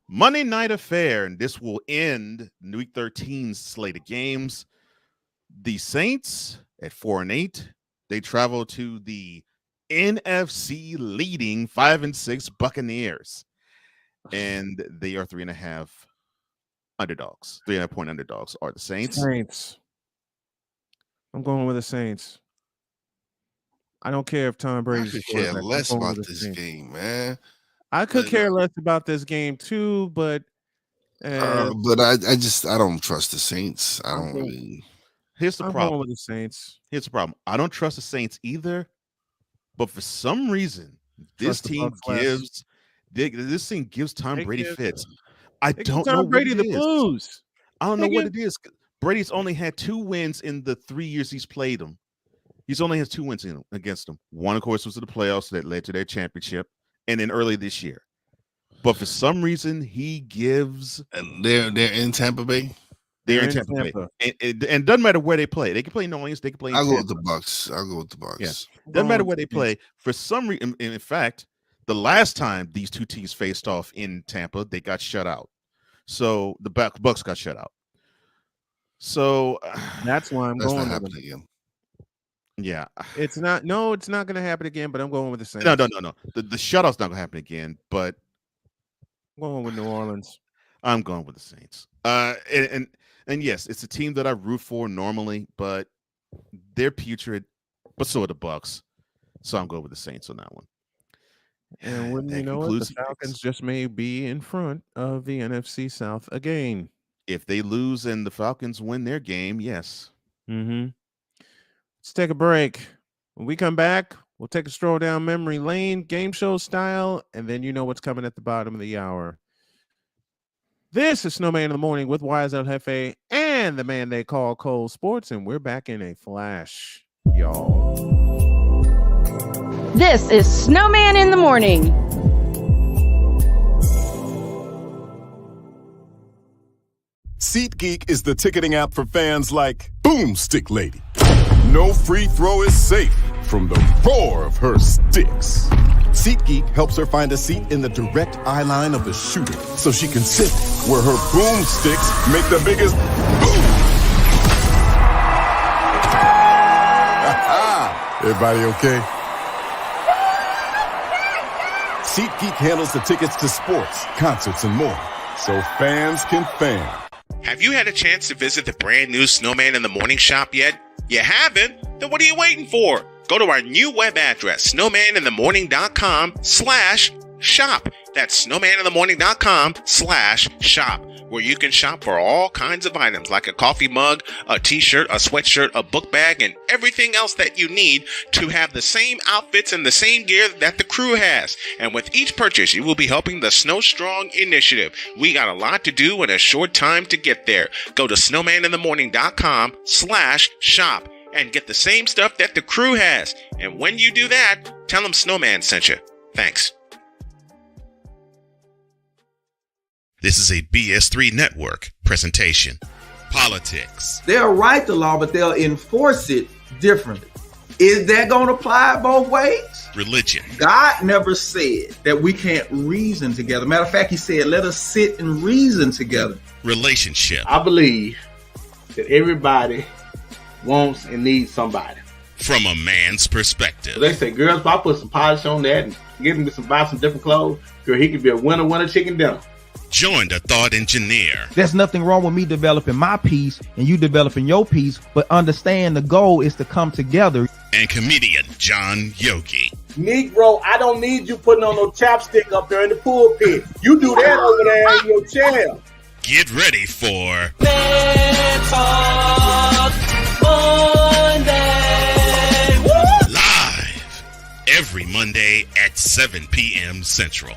Monday Night Affair, and this will end Week 13's slate of games. The Saints at 4-8, they travel to the NFC leading 5-6 Buccaneers, and they are 3.5 underdogs. 3.5 point underdogs are the Saints. I'm going with the Saints. I don't care if Tom Brady. I could care less about this game, man. I could care less about this game too, but I don't trust the Saints. I don't really. Here's the problem with the Saints. Here's the problem. I don't trust the Saints either, but for some reason, this team gives Tom Brady fits. I don't know Brady what it the is. blues. I don't know what it is. Brady's only had 2 wins in the 3 years he's played them. He's only has 2 wins against them. One, of course, was in the playoffs that led to their championship, and then early this year. But for some reason, he gives. And they're in Tampa Bay. They're in Tampa Bay. And it doesn't matter where they play. They can play New Orleans. They can play. I'll go with the Bucks. Yeah. Doesn't matter where they play. For some reason, in fact, the last time these two teams faced off in Tampa, they got shut out. So the Bucks got shut out. So that's why I'm going with them. Again. Yeah, it's not. No, it's not going to happen again. But I'm going with the Saints. No. The shutout's not going to happen again. But I'm going with New Orleans. I'm going with the Saints. And yes, it's a team that I root for normally, but they're putrid. But so are the Bucks. So I'm going with the Saints on that one. And wouldn't you know it, the Falcons just may be in front of the NFC South again. If they lose and the Falcons win their game, yes. Mm-hmm. Let's take a break. When we come back, we'll take a stroll down memory lane, game show style, and then you know what's coming at the bottom of the hour. This is Snowman in the Morning with Wise El Jefe and the man they call Cole Sports, and we're back in a flash, y'all. This is Snowman in the Morning. SeatGeek is the ticketing app for fans like Boomstick Lady. No free throw is safe from the roar of her sticks. SeatGeek helps her find a seat in the direct eye line of the shooter so she can sit where her boomsticks make the biggest boom. Everybody okay? SeatGeek handles the tickets to sports, concerts, and more, so fans can fan. Have you had a chance to visit the brand new Snowman in the Morning shop yet? You haven't? Then what are you waiting for? Go to our new web address, snowmaninthemorning.com/shop. That's snowmaninthemorning.com/shop, where you can shop for all kinds of items like a coffee mug, a t-shirt, a sweatshirt, a book bag, and everything else that you need to have the same outfits and the same gear that the crew has. And with each purchase, you will be helping the Snow Strong initiative. We got a lot to do in a short time to get there. Go to snowmaninthemorning.com/shop and get the same stuff that the crew has. And when you do that, tell them Snowman sent you. Thanks. This is a BS3 Network presentation. Politics. They'll write the law, but they'll enforce it differently. Is that going to apply both ways? Religion. God never said that we can't reason together. Matter of fact, he said, let us sit and reason together. Relationship. I believe that everybody wants and needs somebody. From a man's perspective. They say, girls, if I put some polish on that and give him buy some different clothes, girl, he could be a winner chicken dinner. Join the thought engineer. There's nothing wrong with me developing my piece and you developing your piece, but understand the goal is to come together. And comedian John Yogi. Negro, I don't need you putting on no chapstick up there in the pulpit. You do that over there in your chair. Get ready for Talk Monday. Live every Monday at 7 p.m. Central.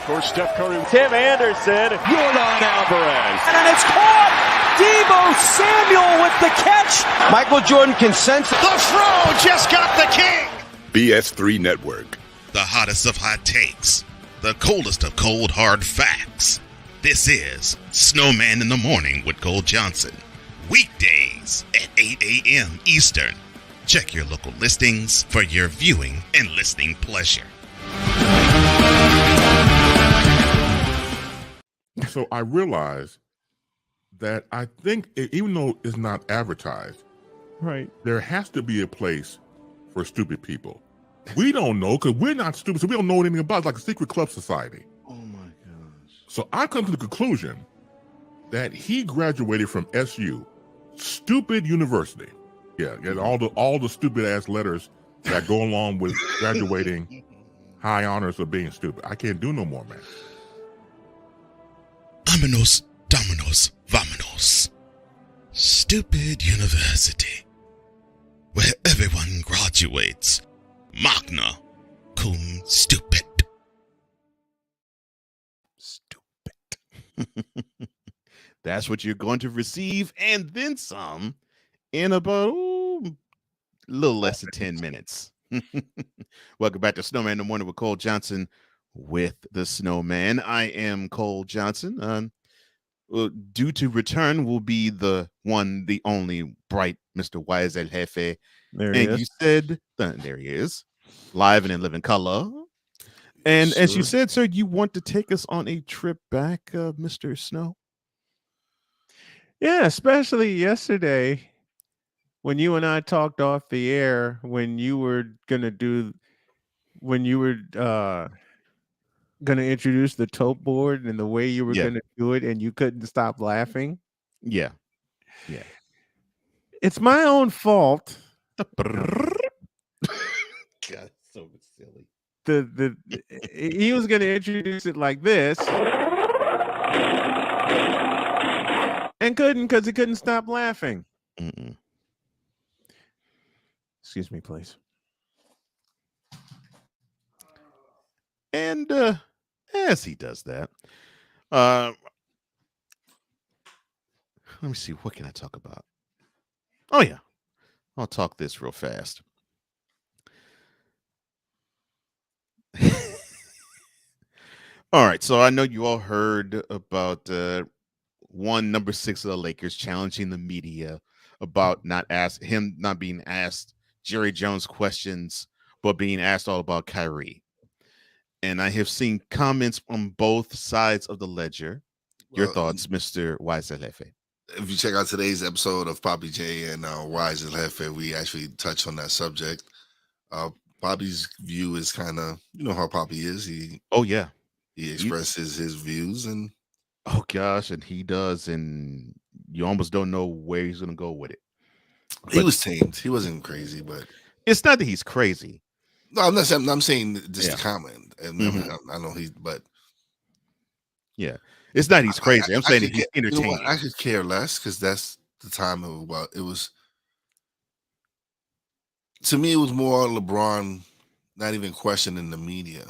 For Steph Curry, Tim Anderson, Yordan Alvarez, And it's caught. Debo Samuel with the catch. Michael Jordan consents. The throw just got the king. BS3 Network. The hottest of hot takes. The coldest of cold hard facts. This is Snowman in the Morning with Cole Johnson. Weekdays at 8 a.m. Eastern. Check your local listings for your viewing and listening pleasure. So I realized that I think, even though it's not advertised, right, there has to be a place for stupid people. We don't know because we're not stupid, so we don't know anything about it. It's like a secret club society. Oh my gosh. So I come to the conclusion that he graduated from SU, stupid university. Yeah, all the stupid ass letters that go along with graduating, high honors of being stupid. I can't do no more, man. Vámonos, dominos, vámonos. Stupid university, where everyone graduates magna cum stupid. That's what you're going to receive, and then some, in about a little less than 10 minutes. Welcome back to Snowman in the Morning with Cole Johnson with the Snowman. I am Cole Johnson. Due to return will be the one, the only bright Mr. Wise El Jefe. There he is. You said, there he is, live and in living color. And Sure. as you said, sir, you want to take us on a trip back, Mr. Snow? Yeah, especially yesterday when you and I talked off the air when you were gonna introduce the tote board and the way you were gonna do it, and you couldn't stop laughing. Yeah. It's my own fault. God, so silly. He was gonna introduce it like this. And couldn't because he couldn't stop laughing. Mm-mm. Excuse me, please. And as he does that, let me see, what can I talk about? Oh yeah, I'll talk this real fast. All right, so I know you all heard about number 6 of the Lakers challenging the media about him not being asked Jerry Jones questions, but being asked all about Kyrie. And I have seen comments on both sides of the ledger. Your thoughts, Mr. Waiselefe? If you check out today's episode of Poppy J and Wise and Lefe, we actually touch on that subject. Poppy's view is kind of, you know how Poppy is. He expresses his views, and oh gosh, and he does, and you almost don't know where he's gonna go with it. He was tamed. He wasn't crazy, but it's not that he's crazy. No, I'm not saying. I'm saying just a comment, and I know but yeah, it's not he's crazy. I'm saying he's entertaining. You know I could care less because that's the time of it was. To me, it was more LeBron not even questioning the media.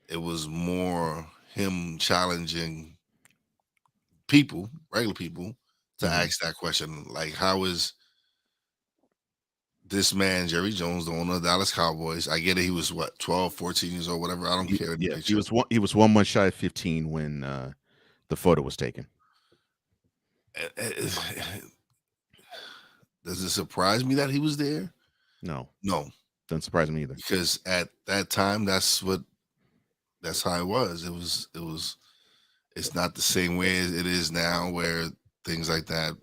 It was more him challenging people, regular people, to ask that question. Like, how is this man, Jerry Jones, the owner of the Dallas Cowboys? I get it. He was, 12, 14 years old, whatever. I don't care. Yeah, he was 1 month shy of 15 when the photo was taken. Does it surprise me that he was there? No. Doesn't surprise me either. Because at that time, that's how it was. It's not the same way as it is now, where things like that.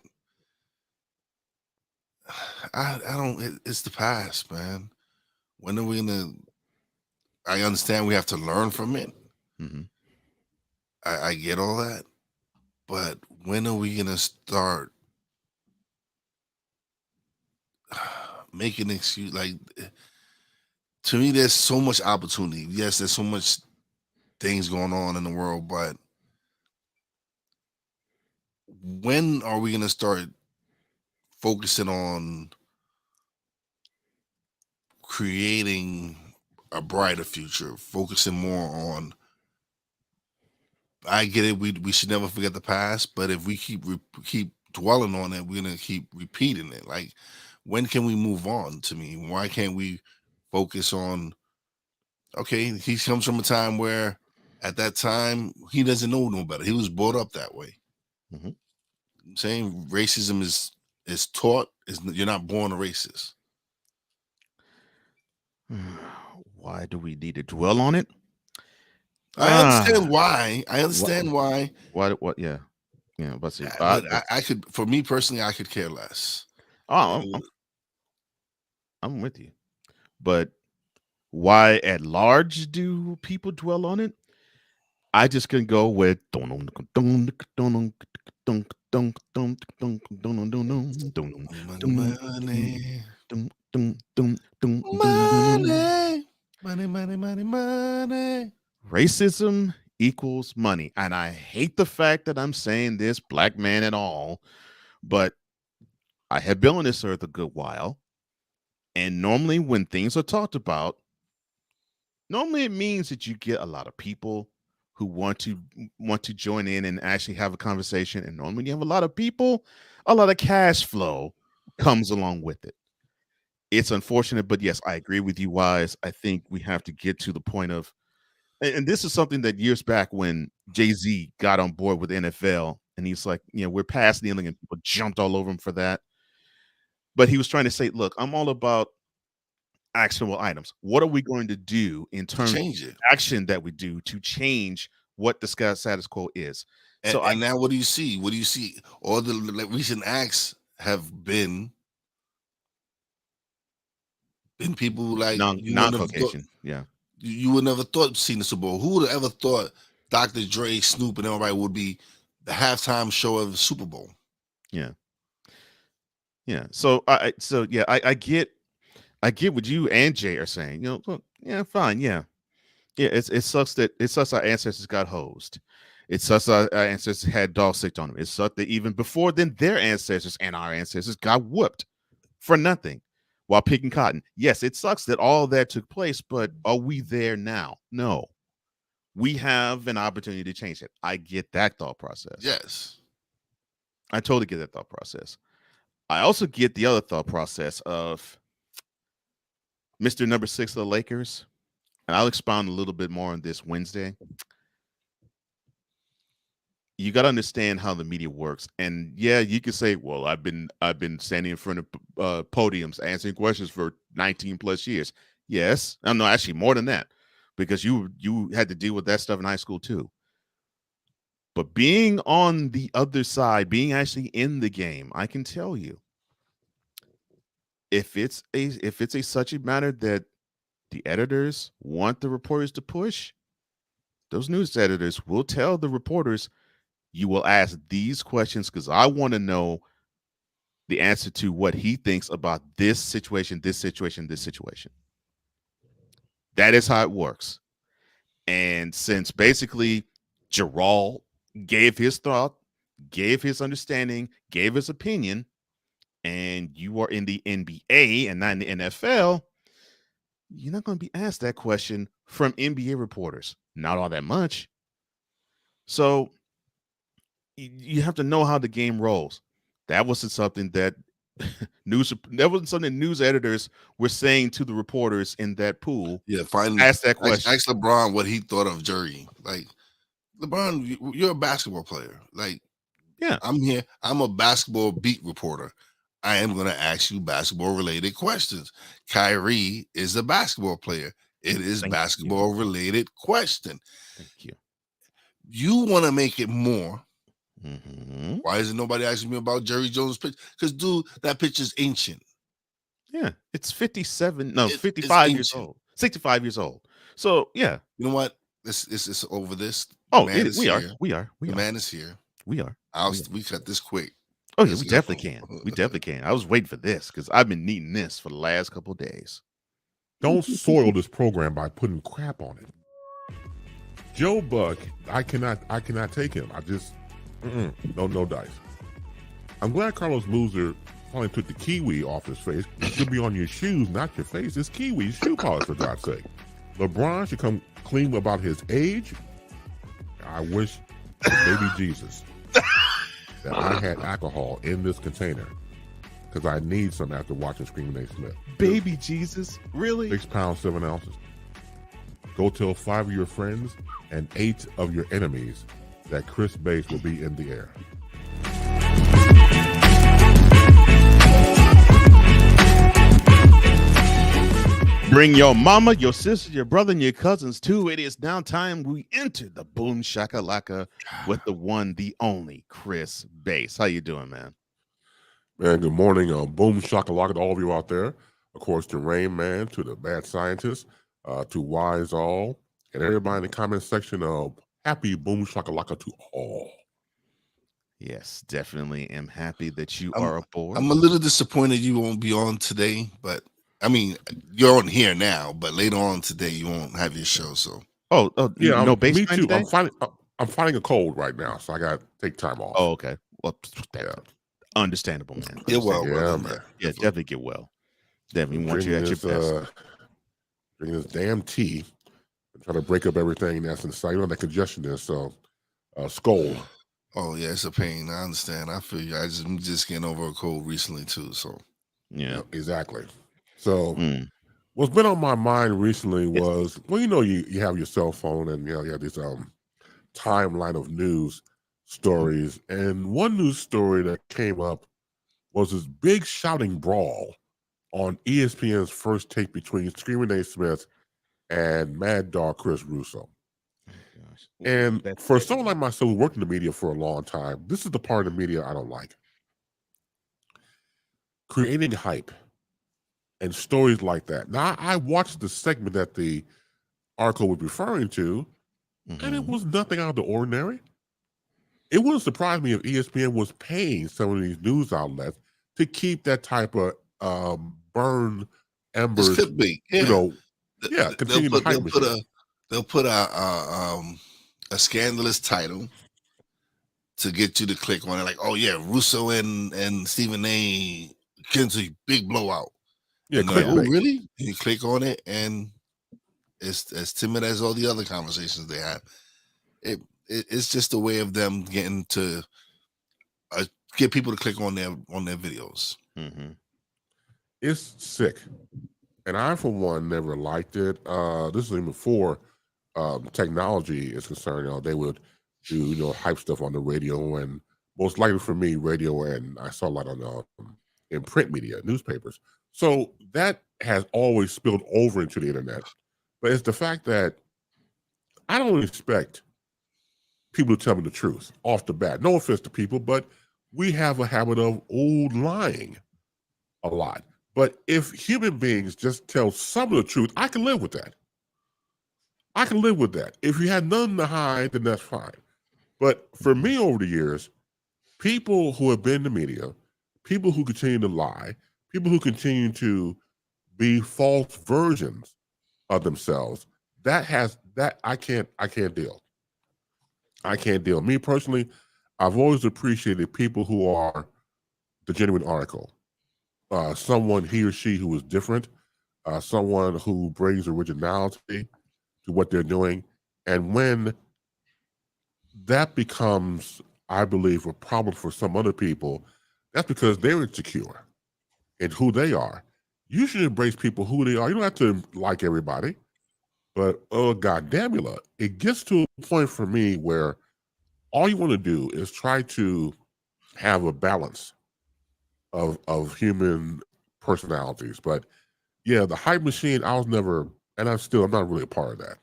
I don't. It's the past, man. When are we gonna? I understand we have to learn from it. I get all that, but when are we gonna start making excuse? Like, to me, there's so much opportunity. Yes, there's so much things going on in the world, but when are we gonna start focusing on creating a brighter future, focusing more on? I get it. We should never forget the past, but if we keep dwelling on it, we're gonna keep repeating it. Like, when can we move on? To me, why can't we focus on? Okay, he comes from a time where, at that time, he doesn't know no better. He was brought up that way. I'm saying racism is taught. You're not born a racist. Why do we need to dwell on it? I understand why. I understand why. What? Yeah. But see, but I could, for me personally, I could care less. Oh, I'm with you. But why at large do people dwell on it? I just can go with money. Racism equals money. And I hate the fact that I'm saying this, black man and all, but I have been on this earth a good while. And normally when things are talked about, normally it means that you get a lot of people who want to join in and actually have a conversation. And normally when you have a lot of people, a lot of cash flow comes along with it. It's unfortunate, but yes, I agree with you, Wise. I think we have to get to the point of, and this is something that years back when Jay-Z got on board with NFL, and he's like, we're past kneeling, and people jumped all over him for that. But he was trying to say, look, I'm all about actionable items. What are we going to do in terms of action that we do to change what the status quo is? And now what do you see? What do you see? All the recent acts have been people like non-Caucasian. Yeah. You would never thought seeing the Super Bowl. Who would have ever thought Dr. Dre, Snoop, and everybody would be the halftime show of the Super Bowl? Yeah. Yeah. So I get what you and Jay are saying. Look, yeah, fine. Yeah. Yeah. It sucks our ancestors got hosed. It sucks our ancestors had dog sick on them. It sucked that even before then their ancestors and our ancestors got whooped for nothing while picking cotton. Yes, it sucks that all that took place, but are we there now? No. We have an opportunity to change it. I get that thought process. Yes. I totally get that thought process. I also get the other thought process of Mr. Number 6 of the Lakers, and I'll expound a little bit more on this Wednesday. you got to understand how the media works. And yeah, you could say, well, I've been standing in front of podiums answering questions for 19 plus years. Yes, no, actually more than that, because you had to deal with that stuff in high school too. But being on the other side, being actually in the game, I can tell you, if it's a such a matter that the editors want the reporters to push, those news editors will tell the reporters, you will ask these questions because I want to know the answer to what he thinks about this situation, this situation, this situation. That is how it works. And since basically Gerald gave his thought, gave his understanding, gave his opinion, and you are in the NBA and not in the NFL, you're not going to be asked that question from NBA reporters. Not all that much. So you have to know how the game rolls. That wasn't something that news editors were saying to the reporters in that pool. Yeah, finally ask that question. Ask LeBron what he thought of Jerry. Like, LeBron, you're a basketball player. Like, yeah, I'm here. I'm a basketball beat reporter. I am going to ask you basketball related questions. Kyrie is a basketball player. It is basketball related question. Thank you. You want to make it more. Mm-hmm. Why isn't nobody asking me about Jerry Jones' pitch? Because, dude, that pitch is ancient. Yeah, it's 55 years old, 65 years old. So yeah, you know what? This is over. This. Oh, man is we here. are. The man is here. We are. We cut this quick. Oh yeah, we definitely can. We definitely can. I was waiting for this because I've been needing this for the last couple of days. Don't soil this program by putting crap on it. Joe Buck, I cannot take him. I just no dice. I'm glad Carlos Boozer finally took the kiwi off his face. It should be on your shoes, not your face. It's kiwi shoe polish, for God's sake. LeBron should come clean about his age. I wish baby Jesus that I had alcohol in this container because I need some after watching Screaming Nate Smith. Baby Jesus? Really? 6 pounds, 7 ounces. Go tell 5 of your friends and 8 of your enemies that Chris Bass will be in the air. Bring your mama, your sister, your brother, and your cousins too. It is now time we enter the Boom Shakalaka with the one, the only Chris Bass. How you doing, man? Man, good morning. Boom Shakalaka to all of you out there. Of course, to Rain Man, to the Bad Scientist, to Wise All, and everybody in the comment section of happy Boom Shakalaka to all. Yes, definitely am happy that you are aboard. I'm a little disappointed you won't be on today, but I mean, you're on here now, but later on today you won't have your show. So, yeah, no bass me line too. today? I'm fighting a cold right now, so I got to take time off. Oh, okay. Well, understandable, man. Get well, man. Yeah, definitely get well. Definitely want you at your best. Drinking this damn tea and trying to break up everything that's inside. You know what that congestion is, so skull. Oh yeah, it's a pain. I understand. I feel you. I'm just getting over a cold recently too. So, yeah, exactly. So, what's been on my mind recently was, well, you have your cell phone and you have this timeline of news stories, and one news story that came up was this big shouting brawl on ESPN's First Take between Screaming Nate Smith and Mad Dog Chris Russo. And for someone like myself who worked in the media for a long time, this is the part of the media I don't like. Creating hype and stories like that. Now, I watched the segment that the article was referring to, and it was nothing out of the ordinary. It wouldn't surprise me if ESPN was paying some of these news outlets to keep that type of burn embers. This could be, continue to hype machine. They'll put a scandalous title to get you to click on it, like, oh yeah, Russo and Stephen A. Kinsey, big blowout. Yeah, like, oh really? And you click on it, and it's as timid as all the other conversations they have. It's just a way of them getting to get people to click on their videos. It's sick, and I, for one, never liked it. This is even before technology is concerned. They would to hype stuff on the radio, and most likely for me, radio, and I saw a lot on in print media, newspapers. So that has always spilled over into the internet. But it's the fact that I don't expect people to tell me the truth off the bat. No offense to people, but we have a habit of lying a lot. But if human beings just tell some of the truth, I can live with that. I can live with that. If you had nothing to hide, then that's fine. But for me over the years, people who have been in the media, people who continue to lie, people who continue to be false versions of themselves, that I can't deal. I can't deal. Me personally, I've always appreciated people who are the genuine article. Someone, he or she, who is different, someone who brings originality to what they're doing. And when that becomes, I believe, a problem for some other people, that's because they're insecure in who they are. You should embrace people who they are. You don't have to like everybody, but God damn it gets to a point for me where all you want to do is try to have a balance of human personalities. But yeah, the hype machine, I was never, and I'm not really a part of that.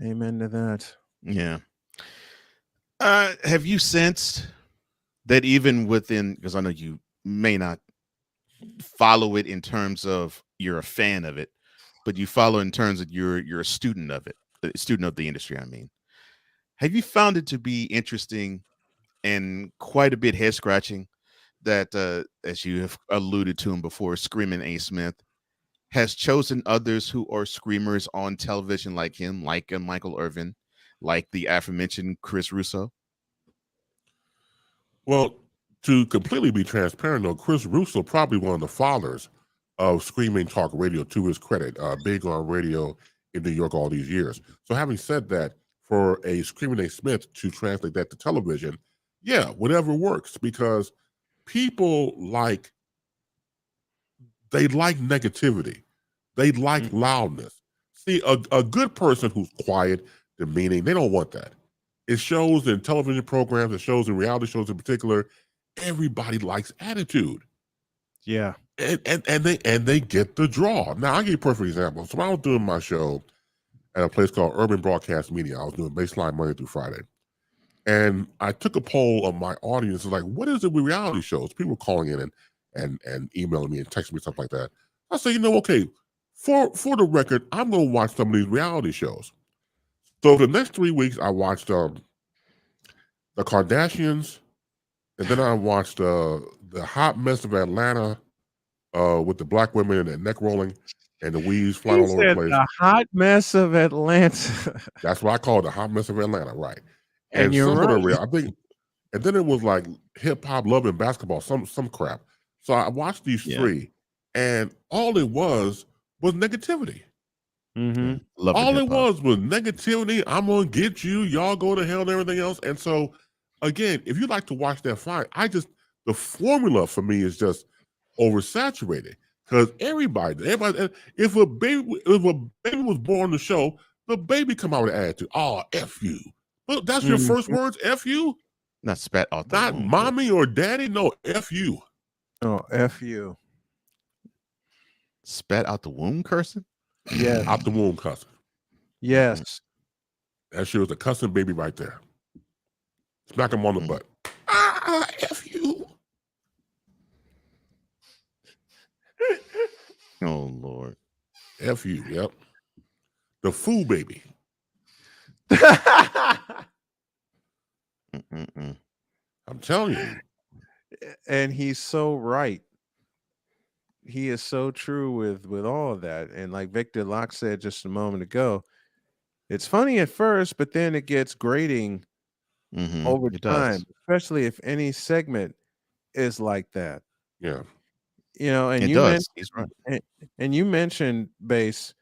Amen to that. Yeah. Have you sensed that even within, because I know you may not follow it in terms of you're a fan of it, but you follow in terms of you're a student of it, a student of the industry, I mean. Have you found it to be interesting and quite a bit head scratching that, as you have alluded to him before, Screaming A. Smith has chosen others who are screamers on television like him, like Michael Irvin, like the aforementioned Chris Russo? Well, to completely be transparent, though, Chris Russo probably one of the fathers of screaming talk radio, to his credit, big on radio in New York all these years. So having said that, for a Screaming A. Smith to translate that to television, yeah, whatever works, because people they like negativity. They like loudness. See, a good person who's quiet, demeaning, they don't want that. It shows in television programs, it shows in reality shows in particular, everybody likes attitude. Yeah. And they get the draw. Now, I'll give you a perfect example. So I was doing my show at a place called Urban Broadcast Media. I was doing Baseline Monday through Friday. And I took a poll of my audience, like, what is it with reality shows? People were calling in and emailing me and texting me, stuff like that. I said, okay, for the record, I'm going to watch some of these reality shows. So the next 3 weeks, I watched the Kardashians, and then I watched the Hot Mess of Atlanta with the black women and the neck rolling and the weaves flying all over the place. The Hot Mess of Atlanta. That's what I call it, the Hot Mess of Atlanta, right? And you're some right. of the I think, and then it was like hip hop, love, and basketball, some crap. So I watched these three, and all it was negativity. Mm-hmm. All it was negativity. I'm gonna get you. Y'all go to hell and everything else. And so, again, if you like to watch that fight, the formula for me is just oversaturated because everybody. If a baby was born on the show, the baby come out with an attitude. Oh, F you. Well, that's your first words. F you. Not spat out. Not womb, mommy or daddy. No, F you. Oh, F you. Spat out the womb cursing? Yes. Out the womb cussing. Yes. That sure was a cussing baby right there. Smack him on the butt. F you. Oh, Lord. F you, yep. The fool baby. I'm telling you. And he's so right. He is so true with all of that. And like Victor Locke said just a moment ago, it's funny at first, but then it gets grating over time, especially if any segment is like that. Yeah. And and you mentioned Bass,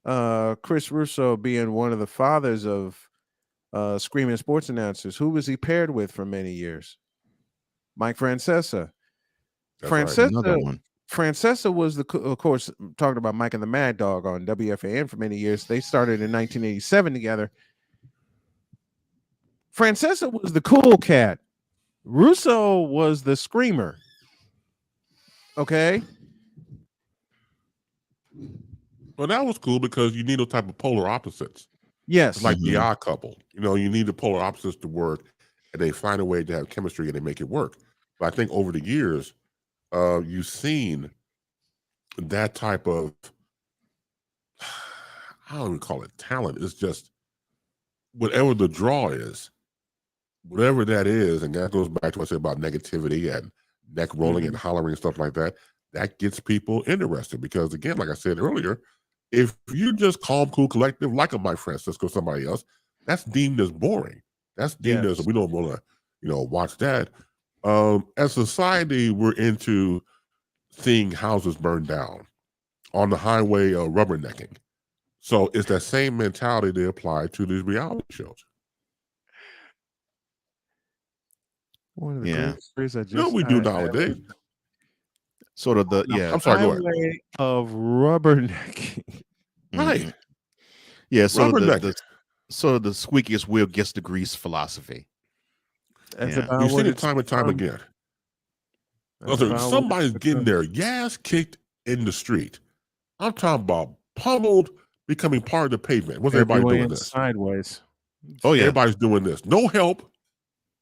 Chris Russo being one of the fathers of screaming sports announcers. Who was he paired with for many years? Mike Francesa. Francesa was of course, talking about Mike and the Mad Dog on WFAN for many years. They started in 1987 together. Francesa was the cool cat. Russo was the screamer. Okay. Well, that was cool because you need those type of polar opposites. Yes. It's like the odd couple. You know, you need the polar opposites to work, and they find a way to have chemistry and they make it work. But I think over the years, you've seen that type of, I don't even call it talent. It's just whatever the draw is, whatever that is, and that goes back to what I said about negativity and neck rolling and hollering and stuff like that. That gets people interested because, again, like I said earlier, if you just calm, cool, collective, like a Mike Francisco, somebody else, that's deemed as boring. That's deemed as we don't want to, watch that. As society, we're into seeing houses burn down on the highway of rubbernecking. So it's that same mentality they apply to these reality shows. One of the greatest phrase I just we do nowadays. Sort of the I'm sorry. Go ahead. Highway of rubbernecking. Right. Yeah. So the squeakiest wheel gets the grease philosophy. That's about You've what seen it it's time and time again. Somebody's getting their ass kicked in the street. I'm talking about pummeled, becoming part of the pavement. What's everybody doing this? Sideways. Oh yeah. Everybody's doing this. No help.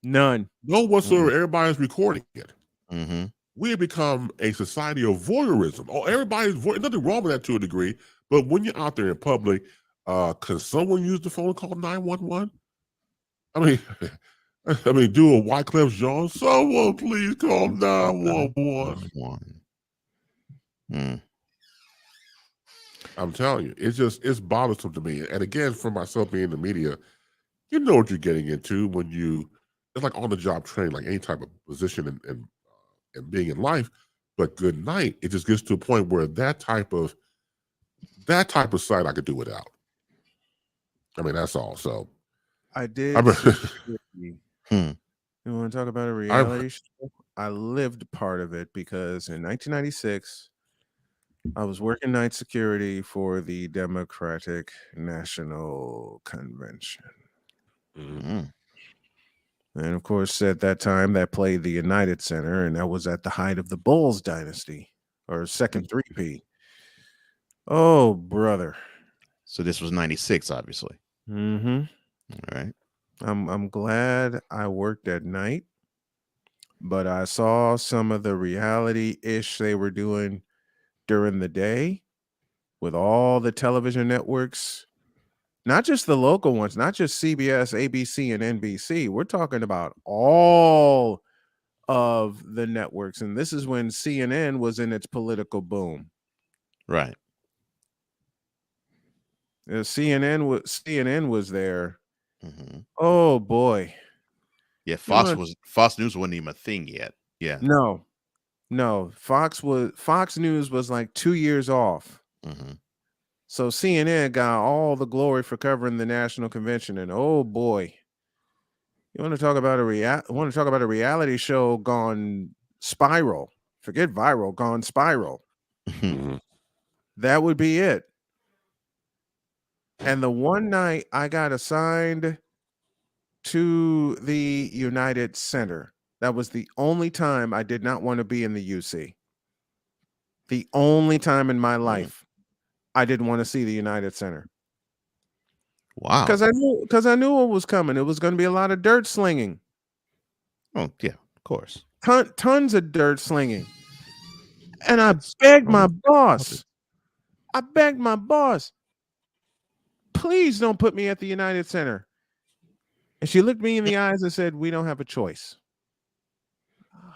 None. No whatsoever. Everybody's recording it. Mm-hmm. We have become a society of voyeurism. Oh, everybody's nothing wrong with that to a degree. But when you're out there in public, can someone use the phone and call 911? I mean, do a Wyclef Jean. Someone please call 911. I'm telling you, it's bothersome to me. And again, for myself being in the media, you know what you're getting into when it's like on the job training, like any type of position and being in life. But good night, it just gets to a point where that type of site I could do without. I mean, that's all. So I did. You want to talk about a reality show? I lived part of it because in 1996, I was working night security for the Democratic National Convention. And of course, at that time, that played the United Center, and that was at the height of the Bulls dynasty, or second 3P. Oh, brother. So this was 96, obviously. Mm-hmm. All right. I'm glad I worked at night, but I saw some of the reality-ish they were doing during the day with all the television networks, not just the local ones, not just CBS, ABC, and NBC. We're talking about all of the networks. And this is when CNN was in its political boom. Right. CNN was there. Oh boy. Yeah, Fox News wasn't even a thing yet. Yeah. No. Fox News was like 2 years off. So CNN got all the glory for covering the national convention, and oh boy, you want to talk about a reality show gone spiral? Forget viral, gone spiral. That would be it. And the one night I got assigned to the United Center, that was the only time I did not want to be in the UC. The only time in my life I didn't want to see the United Center. Wow. Because I knew what was coming. It was going to be a lot of dirt slinging. Oh, yeah, of course. Tons of dirt slinging. And I begged my boss. Please don't put me at the United Center. And she looked me in the eyes and said, "We don't have a choice." Oh,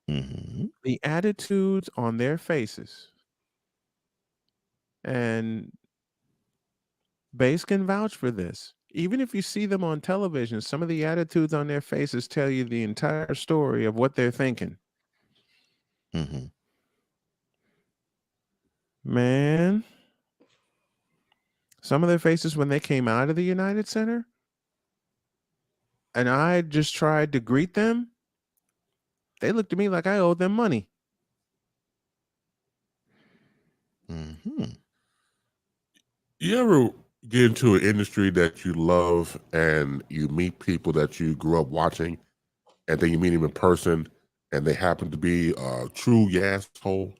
hell. The attitudes on their faces. And Base can vouch for this. Even if you see them on television, some of the attitudes on their faces tell you the entire story of what they're thinking. Man, some of their faces when they came out of the United Center, and I just tried to greet them, they looked at me like I owed them money. You ever get into an industry that you love and you meet people that you grew up watching, and then you meet them in person and they happen to be a true asshole.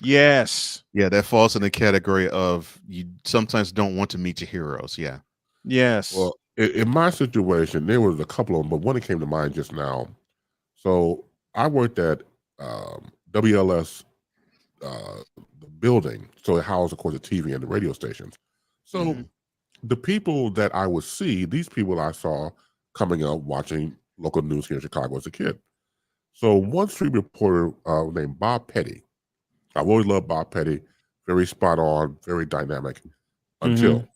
Yes. Yeah, that falls in the category of you sometimes don't want to meet your heroes. Yeah. Yes. Well, in my situation, there was a couple of them, but one that came to mind just now. So I worked at WLS, the building. So it housed, of course, the TV and the radio stations. So the people that I would see, these people I saw coming up watching local news here in Chicago as a kid. So one street reporter named Bob Petty. I've always loved Bob Petty. Very spot on, very dynamic. Until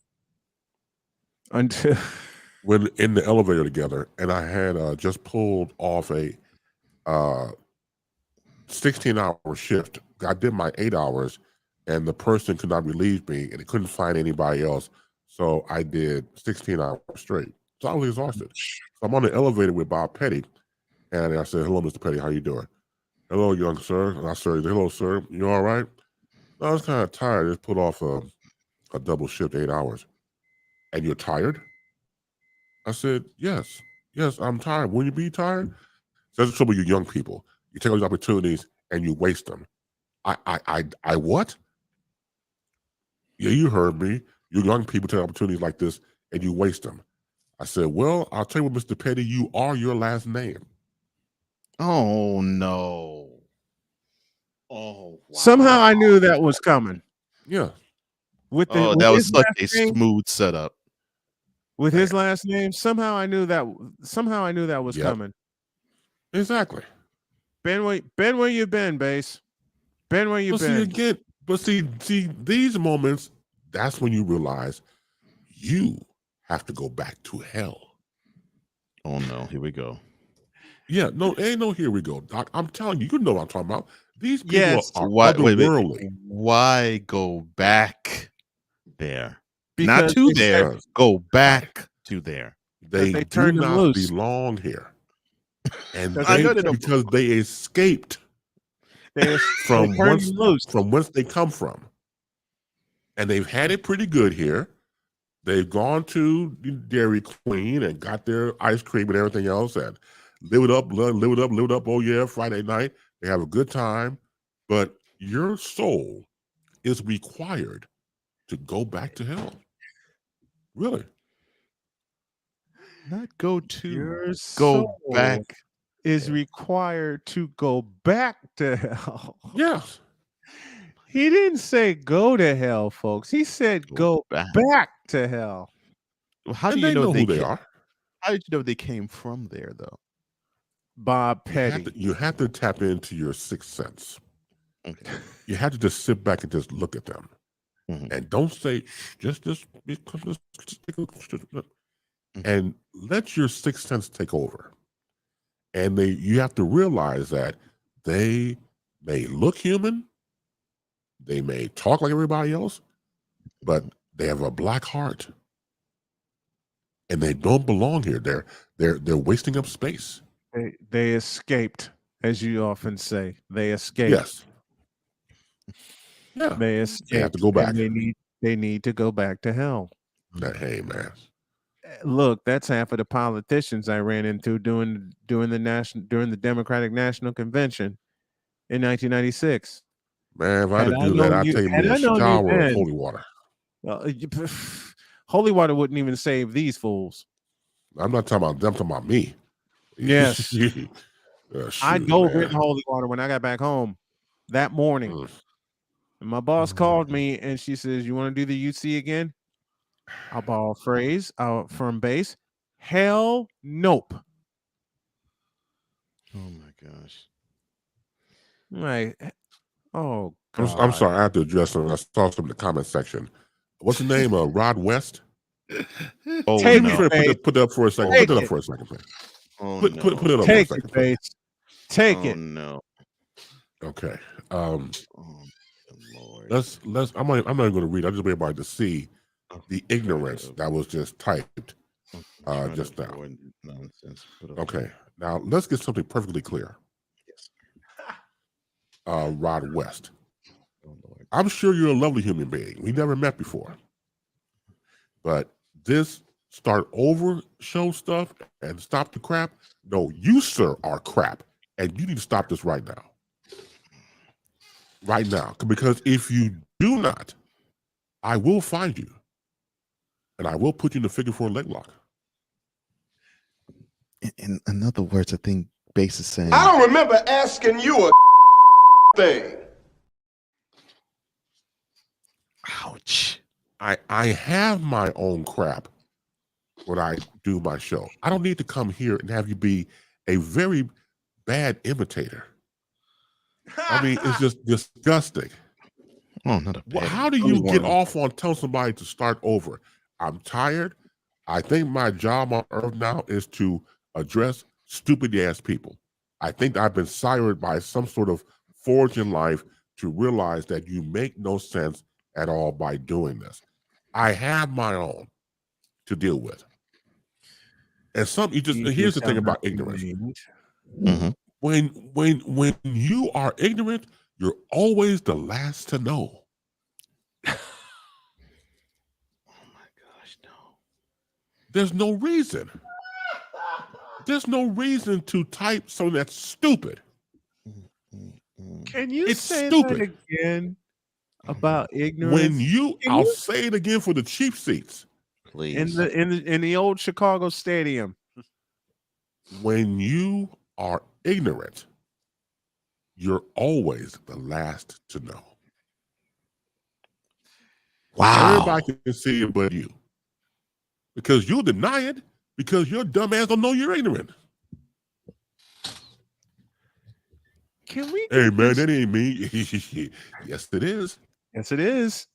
when in the elevator together, and I had just pulled off a 16-hour shift. I did my 8 hours, and the person could not relieve me, and they couldn't find anybody else. So I did 16 hours straight. So I was exhausted. So I'm on the elevator with Bob Petty, and I said, "Hello, Mr. Petty, how you doing?" "Hello, young sir." And I said, "Hello, sir. You all right?" "I was kind of tired. I just put off a double shift, 8 hours." "And you're tired?" I said, "Yes. Yes, I'm tired. Will you be tired?" So that's the trouble with you young people. You take all these opportunities and you waste them. I what? "Yeah, you heard me. You young people take opportunities like this and you waste them." I said, "Well, I'll tell you what, Mr. Petty, you are your last name." Oh no. Oh wow. Somehow I knew that was coming. Yeah. With that was his such last a name, smooth setup. with his last name, somehow I knew that was coming. Exactly. Ben, where you been, Base? Ben, where you But been? see these moments, that's when you realize you have to go back to hell. Oh no, here we go. Yeah, no, ain't no here we go, Doc. I'm telling you, you know what I'm talking about. These people Yes. are Wait, otherworldly. why go back there? Not Because to they there. said- Go back to there. They they do turned him not loose. belong here. And I know they don't- because they escaped They from turned him loose. whence they come from. And they've had it pretty good here. They've gone to Dairy Queen and got their ice cream and everything else and live it up. Oh yeah, Friday night. They have a good time. But your soul is required to go back to hell. Really? Not go to. Your Go soul back. is required to go back to hell. Yes. He didn't say go to hell, folks. He said go back to hell. Well, how And do you they know know who they came, are. How did you know they came from there though? Bob Petty. You have to tap into your sixth sense. Okay. You have to just sit back and just look at them. And don't say just and let your sixth sense take over. And you have to realize that they may look human, they may talk like everybody else, but they have a black heart. And they don't belong here. They're wasting up space. They escaped, as you often say. They escaped. Yes. Yeah. They escaped. They have to go back. And they need to go back to hell. Hey man. Look, that's half of the politicians I ran into during the Democratic National Convention in 1996. Man, if I had to do that, I'd take me a shower of holy water. Holy water wouldn't even save these fools. I'm not talking about them, I'm talking about me. Yes. I Shoot, dove man. in holy water when I got back home that morning. And my boss called me and she says, "You want to do the UC again?" I'll borrow a phrase from Base. Hell nope. Oh my gosh. Like, oh God. I'm sorry, I have to address something. I saw some in the comment section. What's the name? Rod West? Oh, Take no. it, put that up for a second. Take Put that it. up for a second, please. Oh, Put it up Take for a it, second, Base. please. Take Oh it. no. Okay. Oh Lord. Let's I'm not even going to read. I just want everybody to see the ignorance that was just typed just now. Nonsense. Okay. Now let's get something perfectly clear. Yes. Rod West. Oh Lord. I'm sure you're a lovely human being. We never met before. But this start over show stuff and stop the crap. No, you, sir, are crap. And you need to stop this right now. Right now. Because if you do not, I will find you. And I will put you in the figure 4 leg lock. In other words, I think Bass is saying, I don't remember asking you a thing. Ouch. I have my own crap when I do my show. I don't need to come here and have you be a very bad imitator. I mean, it's just disgusting. Oh, not a bad. How do you get off on telling somebody to start over? I'm tired. I think my job on earth now is to address stupid ass people. I think I've been sired by some sort of forge in life to realize that you make no sense at all by doing this. I have my own to deal with. And here's the thing about ignorance. Mm-hmm. When you are ignorant, you're always the last to know. Oh my gosh, no. There's no reason. There's no reason to type something that's stupid. Can you It's say stupid. that again about ignorance? I'll say it again for the cheap seats. Please. In the old Chicago Stadium. When you are ignorant, you're always the last to know. Wow. Everybody can see it but you. Because you'll deny it because your dumb ass don't know you're ignorant. Can we? Hey, man, that ain't me. Yes, it is. Yes, it is.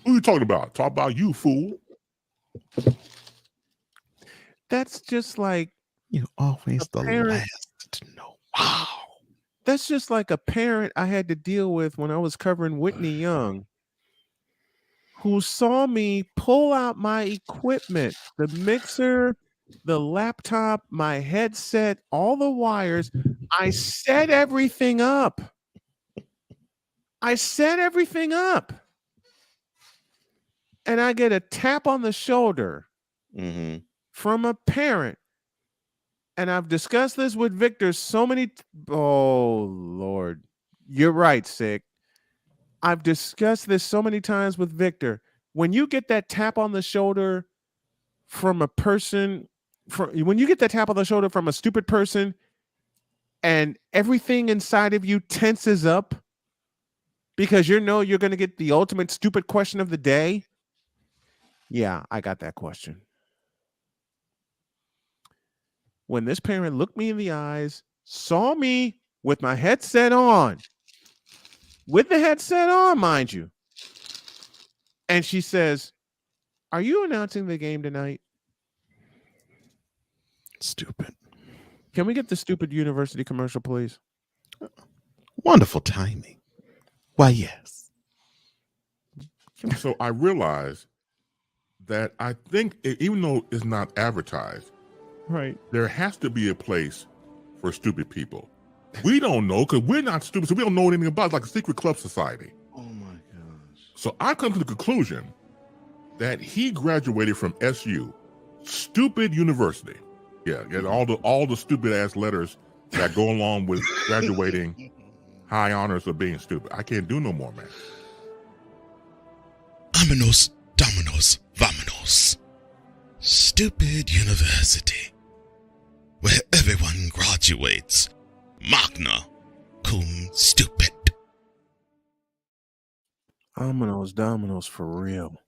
Who you talking about? Talk about you, fool. That's just like you're always the last to know. Wow. That's just like a parent I had to deal with when I was covering Whitney Young, who saw me pull out my equipment, the mixer, the laptop, my headset, all the wires. I set everything up. And I get a tap on the shoulder from a parent. And I've discussed this with Victor so many. Oh, Lord. You're right, Sick. I've discussed this so many times with Victor. When you get that tap on the shoulder from a person, when you get that tap on the shoulder from a stupid person and everything inside of you tenses up because you know you're going to get the ultimate stupid question of the day. Yeah, I got that question. When this parent looked me in the eyes, saw me with my headset on, with the headset on, mind you, and she says, "Are you announcing the game tonight?" Stupid. Can we get the stupid university commercial, please? Wonderful timing. Why, yes. So I realized that I think, even though it's not advertised, right, there has to be a place for stupid people. We don't know because we're not stupid, so we don't know anything about it, like a secret club society. Oh my gosh. So I come to the conclusion that he graduated from SU, stupid university. Yeah, and all the stupid ass letters that go along with graduating high honors of being stupid. I can't do no more, man. Aminos, dominos, vamonos. Stupid university, where everyone graduates magna cum stupid. Dominoes, dominoes, for real.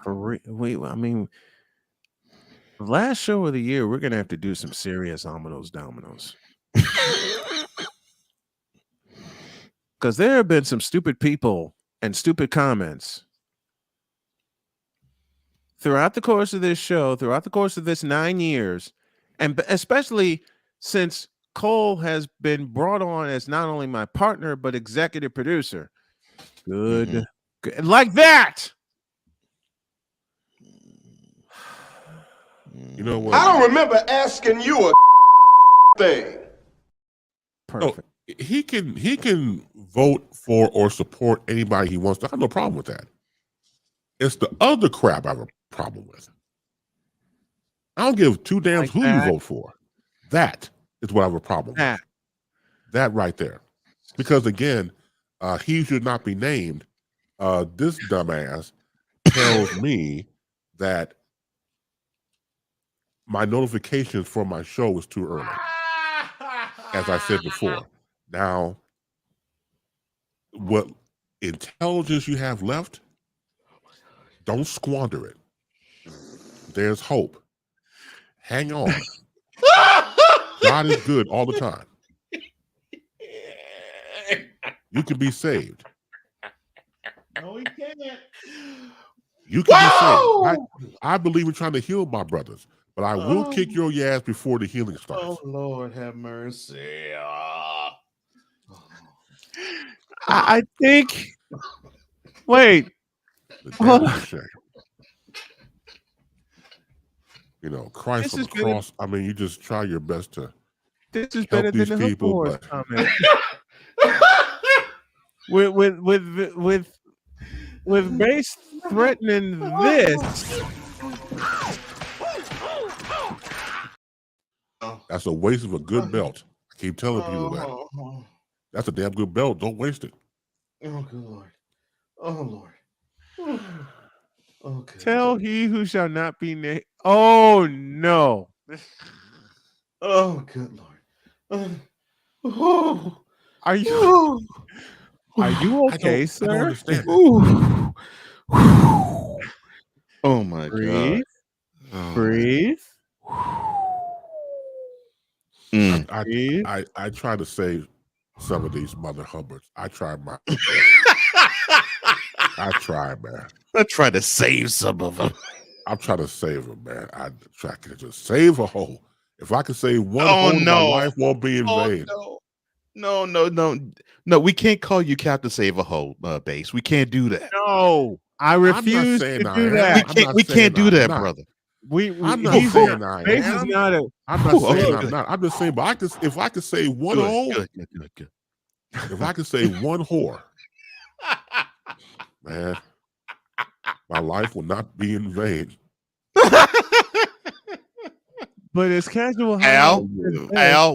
For real. Wait, I mean, the last show of the year, we're gonna have to do some serious dominoes. Because there have been some stupid people and stupid comments throughout the course of this show, throughout the course of this 9 years, and especially since Cole has been brought on as not only my partner but executive producer. Good. Like that. You know what? I don't remember asking you a thing. Perfect. No, he can vote for or support anybody he wants to. I have no problem with that. It's the other crap I have a problem with. I don't give two damns who you vote for. That is what I have a problem with. That right there. Because again, he should not be named. This dumbass tells me that my notifications for my show is too early. As I said before. Now, what intelligence you have left, don't squander it. There's hope. Hang on. God is good all the time. You can be saved. No, he can't. You can be saved. I believe in trying to heal my brothers, but I will kick your ass before the healing starts. Oh, Lord have mercy. I think. Wait. The damn shame. You know, Christ on the cross. I mean, you just try your best to. This is help better these than the people, horse but comment. with base threatening this. That's a waste of a good belt. I keep telling people that. That's a damn good belt. Don't waste it. Oh, good Lord. Oh, Lord. Okay. Tell he who shall not be named. Oh no. Oh, good Lord. Are you? Are you okay, sir? I don't understand. Oh my Breathe. God. Breathe. I try to save some of these Mother Hubbards. I try my best. I try, man. I try to save some of them. I'm trying to save them, man. I try to just save a hole. If I can save one hole, my life won't be in vain. No. We can't call you Captain Save a Hole, Base. We can't do that. No, I refuse to do that. We can't do that, brother. I'm not saying I Base am. is not a. I'm not saying I'm not. I'm just saying, but if I could save one hole, good. if I could save one whore, man, my life will not be in vain. But it's casual. Al,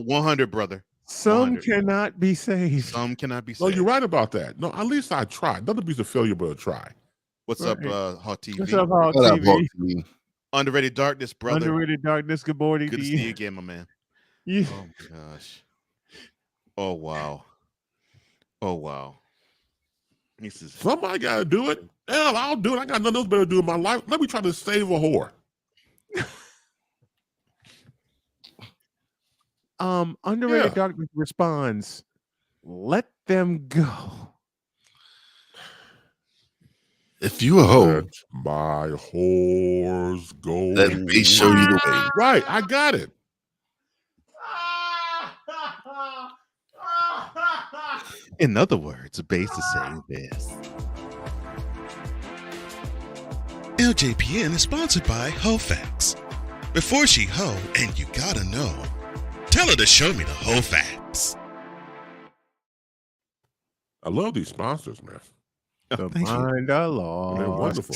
100, brother. Some cannot be saved. Some cannot be saved. No, you're right about that. No, at least I tried. Nothing beats a failure but a try. What's up, Hot TV? What's up, Hot TV? Underrated Darkness, brother. Underrated Darkness. Good morning. Good to see you again, my man. Yeah. Oh my gosh. Oh wow. Oh wow. Somebody got to do it. Hell, I'll do it. I got nothing else better to do in my life. Let me try to save a whore. Underrated Darkness responds, let them go. If you a hoe, let my horse go. Let me show you the way. Right, I got it. In other words, Base is saying this. LJPN is sponsored by HoFacts. Before she hoe, and you gotta know, tell her to show me the whole facts. I love these sponsors, man. The mind I lost. They're wonderful.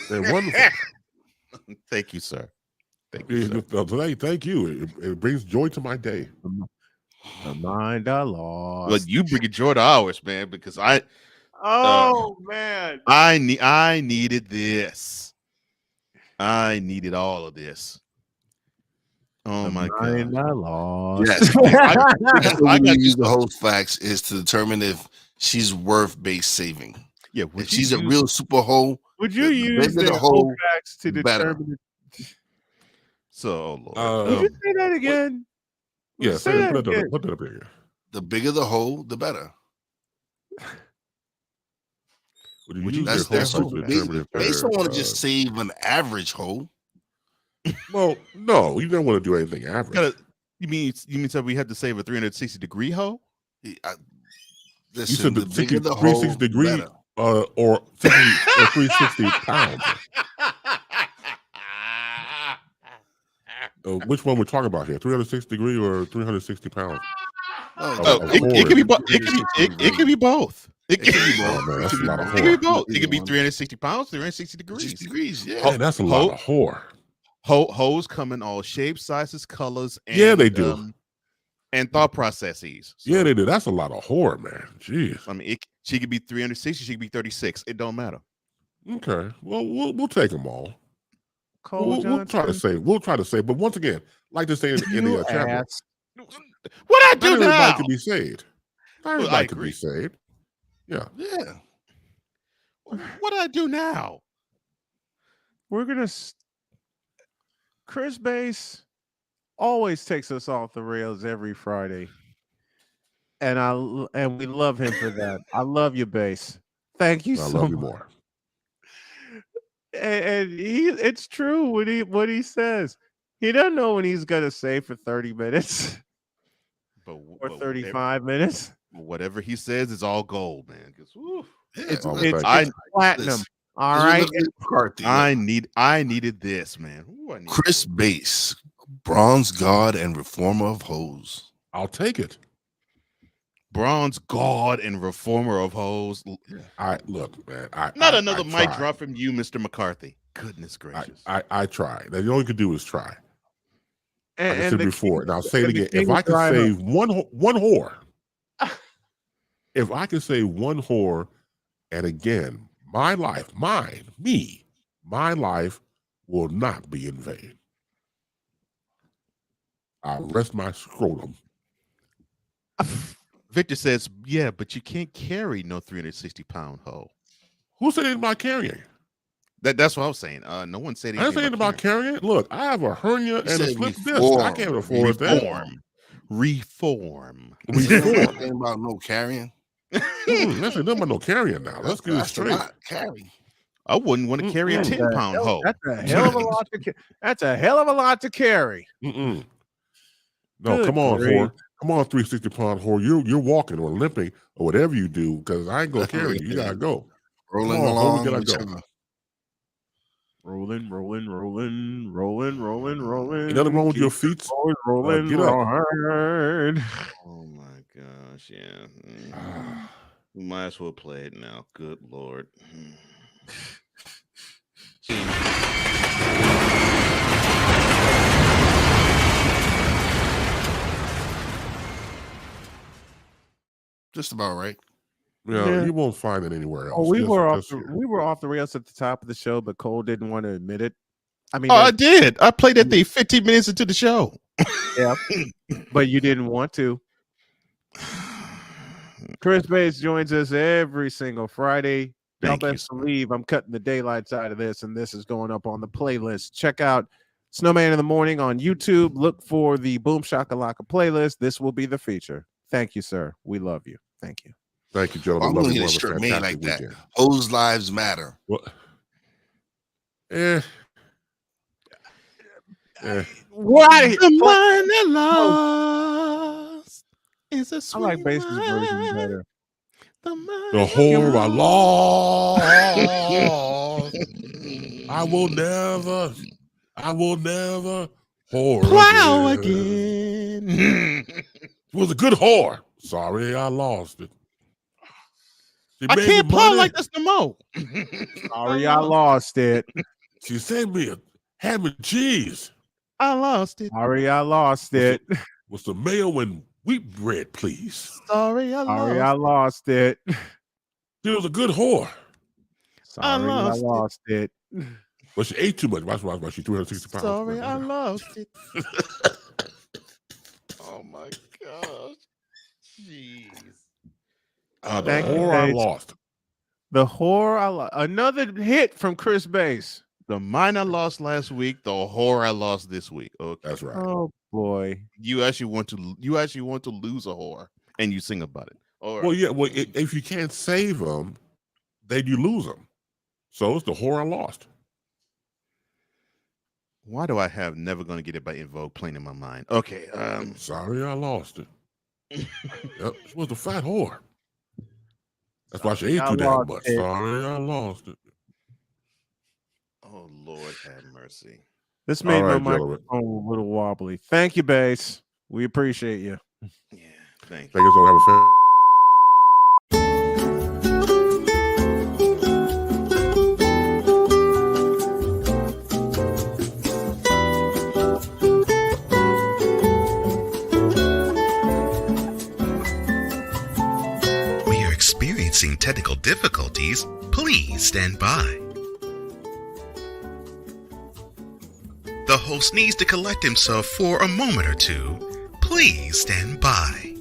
They're wonderful. Thank you, sir. Thank you. It brings joy to my day. The mind I lost. Well, you bring joy to ours, man, because man. I needed this. I needed all of this. Oh my God! I lost. Yes, I got to use the whole facts is to determine if she's worth base saving. Yeah, if she's a real super hoe, would you use the whole facts to determine? So, Lord. Would you say that again? Yeah, say that again. Put that up here. The bigger the hole, the better. That's their super. They don't want to just save an average hole. Well, no, you don't want to do anything average. You mean that we have to save a 360-degree hole? You said the 360-degree or 360 pounds. Which one we're talking about here? 360 degree or 360 pounds? It can be both. It can be both. It can be Oh, both. man, that's a lot of It can be whore. both. It can be 360 pounds, 360 degrees. Yeah. Man, that's a lot of whore. Hoes come in all shapes, sizes, colors, and Yeah, they do. And thought processes. So, Yeah, they do. That's a lot of whore, man. Jeez. I mean, she could be 360. She could be 36. It don't matter. Okay. Well, we'll take them all. We'll try to Johnson. say. We'll try to say. But once again, like to say in the chat room, what I do not everybody now? can be saved. Not Well, everybody I can agree. be saved. Yeah. Yeah. What do I do now? We're gonna. Chris Bass always takes us off the rails every Friday, and we love him for that. I love you, Bass. Thank you I so love you much. more. And it's true what he says. He doesn't know when he's gonna say for 30 minutes or 35 minutes. Whatever he says is all gold, man. It's thank platinum. All right. I needed this, man. Ooh, I needed Chris Bass, bronze god and reformer of hoes. I'll take it. Bronze god and reformer of hoes. Look, man. Not another I mic drop from you, Mr. McCarthy. Goodness gracious. I try. Now, all you can do is try. And, like I said before, and I'll say it again. If I can driver. save one whore, if I can save one whore, and again, my life, my life will not be in vain. I rest my scrotum. Victor says, yeah, but you can't carry no 360-pound hoe. Who said anything about carrying? That's what I was saying. No one said anything. I didn't say anything about carrying it. Look, I have a hernia and a slip disc. I can't afford that. Reform. Nothing about no carrying. That's nothing about no carrying now. Let's get it straight. Carry. I wouldn't want to carry a 10-pound hoe. That's a hell of a lot to. That's a hell of a lot to carry. No, Good come on, grief. whore. Come on, 360-pound whore. You're walking or limping or whatever you do, because I ain't gonna carry you. You gotta go. Rolling Come on, along. whore, we gotta go. Rolling, rolling, rolling, rolling, rolling, rolling. Ain't nothing wrong with your feet. Rolling, Get up. rolling. Oh my gosh, yeah. We might as well play it now. Good Lord. Just about right. Yeah, you won't find it anywhere else. Oh, we were off the rails at the top of the show, but Cole didn't want to admit it. I mean, I did. I played that thing 15 minutes into the show. Yeah, but you didn't want to. Chris Bass joins us every single Friday. Y'all best believe I'm cutting the daylights out of this, and this is going up on the playlist. Check out Snowman in the Morning on YouTube. Look for the Boom Shakalaka playlist. This will be the feature. Thank you, sir. We love you. Thank you. Thank you, gentlemen. I'm Love gonna you. get a Have a shirt made like fantastic that. weekend. Hoes lives matter. What? Why? The mind that lost is a I like Bass's version better. The whore I lost. I will never whore plow again. again. It was a good whore. Sorry, I lost it. She I made can't me plow money. like this no more. Sorry, I lost it. She sent me a ham and cheese. I lost it. Sorry, I lost it. With some mayo and wheat bread, please. Sorry, I lost it. She was a good whore. Sorry, I lost it. But she ate too much. That's why she's 360 pounds. Sorry, I lost it. Oh my gosh. Jeez. The Thank you, whore I Bass. lost. The whore I lost. Another hit from Chris Bass. The mine I lost last week, the whore I lost this week. Okay. That's right. Oh boy. You actually want to lose a whore and you sing about it. All right. Well, yeah. Well, if you can't save them, then you lose them. So it's the whore I lost. Why do I have Never Gonna Get It by In Vogue playing in my mind? Okay. Sorry, I lost it. Yep, she was a fat whore. That's why she ate too damn much. Sorry, I lost it. Oh Lord, have mercy. This made All my right, gentlemen. microphone a little wobbly. Thank you, Bass. We appreciate you. Thank you. Have a fair. We are experiencing technical difficulties. Please stand by. The host needs to collect himself for a moment or two. Please stand by.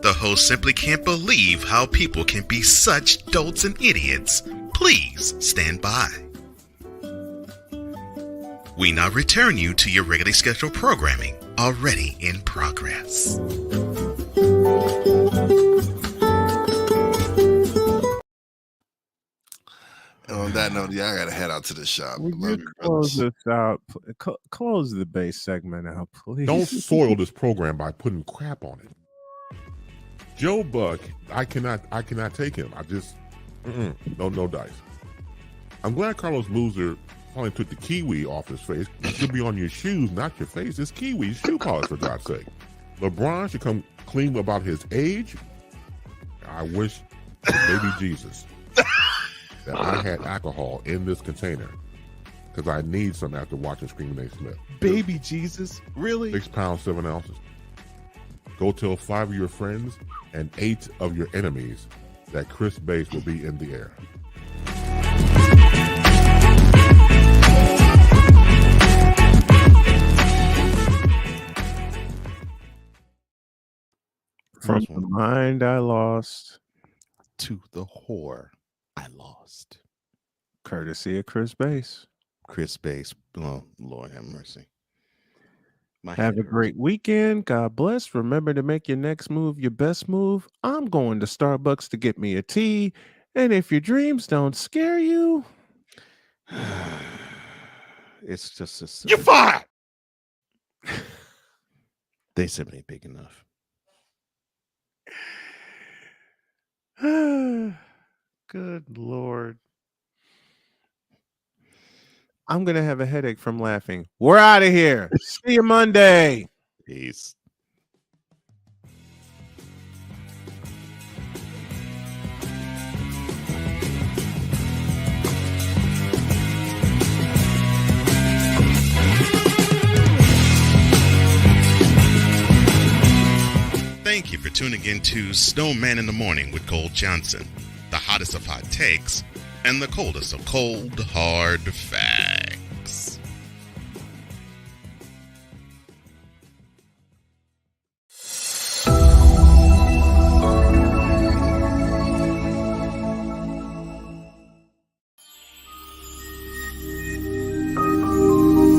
The host simply can't believe how people can be such dolts and idiots. Please stand by. We now return you to your regularly scheduled programming, already in progress. And on that note, yeah, I gotta head out to the shop. Would Love you you, close brothers. this out? Close the base segment out, please. Don't soil this program by putting crap on it. Joe Buck, I cannot take him. I just no dice. I'm glad Carlos Boozer finally took the kiwi off his face. It should be on your shoes, not your face. It's kiwi shoe polish, for God's sake. LeBron should come clean about his age. I wish baby Jesus that I had alcohol in this container, because I need some after watching Screaming A. Smith. Baby Jesus, really? 6 pounds 7 ounces. Go tell 5 of your friends and 8 of your enemies that Chris Bass will be in the air. From the mind I lost to the whore I lost. Courtesy of Chris Bass. Chris Bass. Oh, Lord have mercy. Have a great weekend. God bless. Remember to make your next move your best move. I'm going to Starbucks to get me a tea. And if your dreams don't scare you, it's just a you're fired. They said it ain't big enough. Good Lord. I'm going to have a headache from laughing. We're out of here. See you Monday. Peace. Thank you for tuning in to Snowman in the Morning with Cole Johnson, the hottest of hot takes and the coldest of cold, hard facts.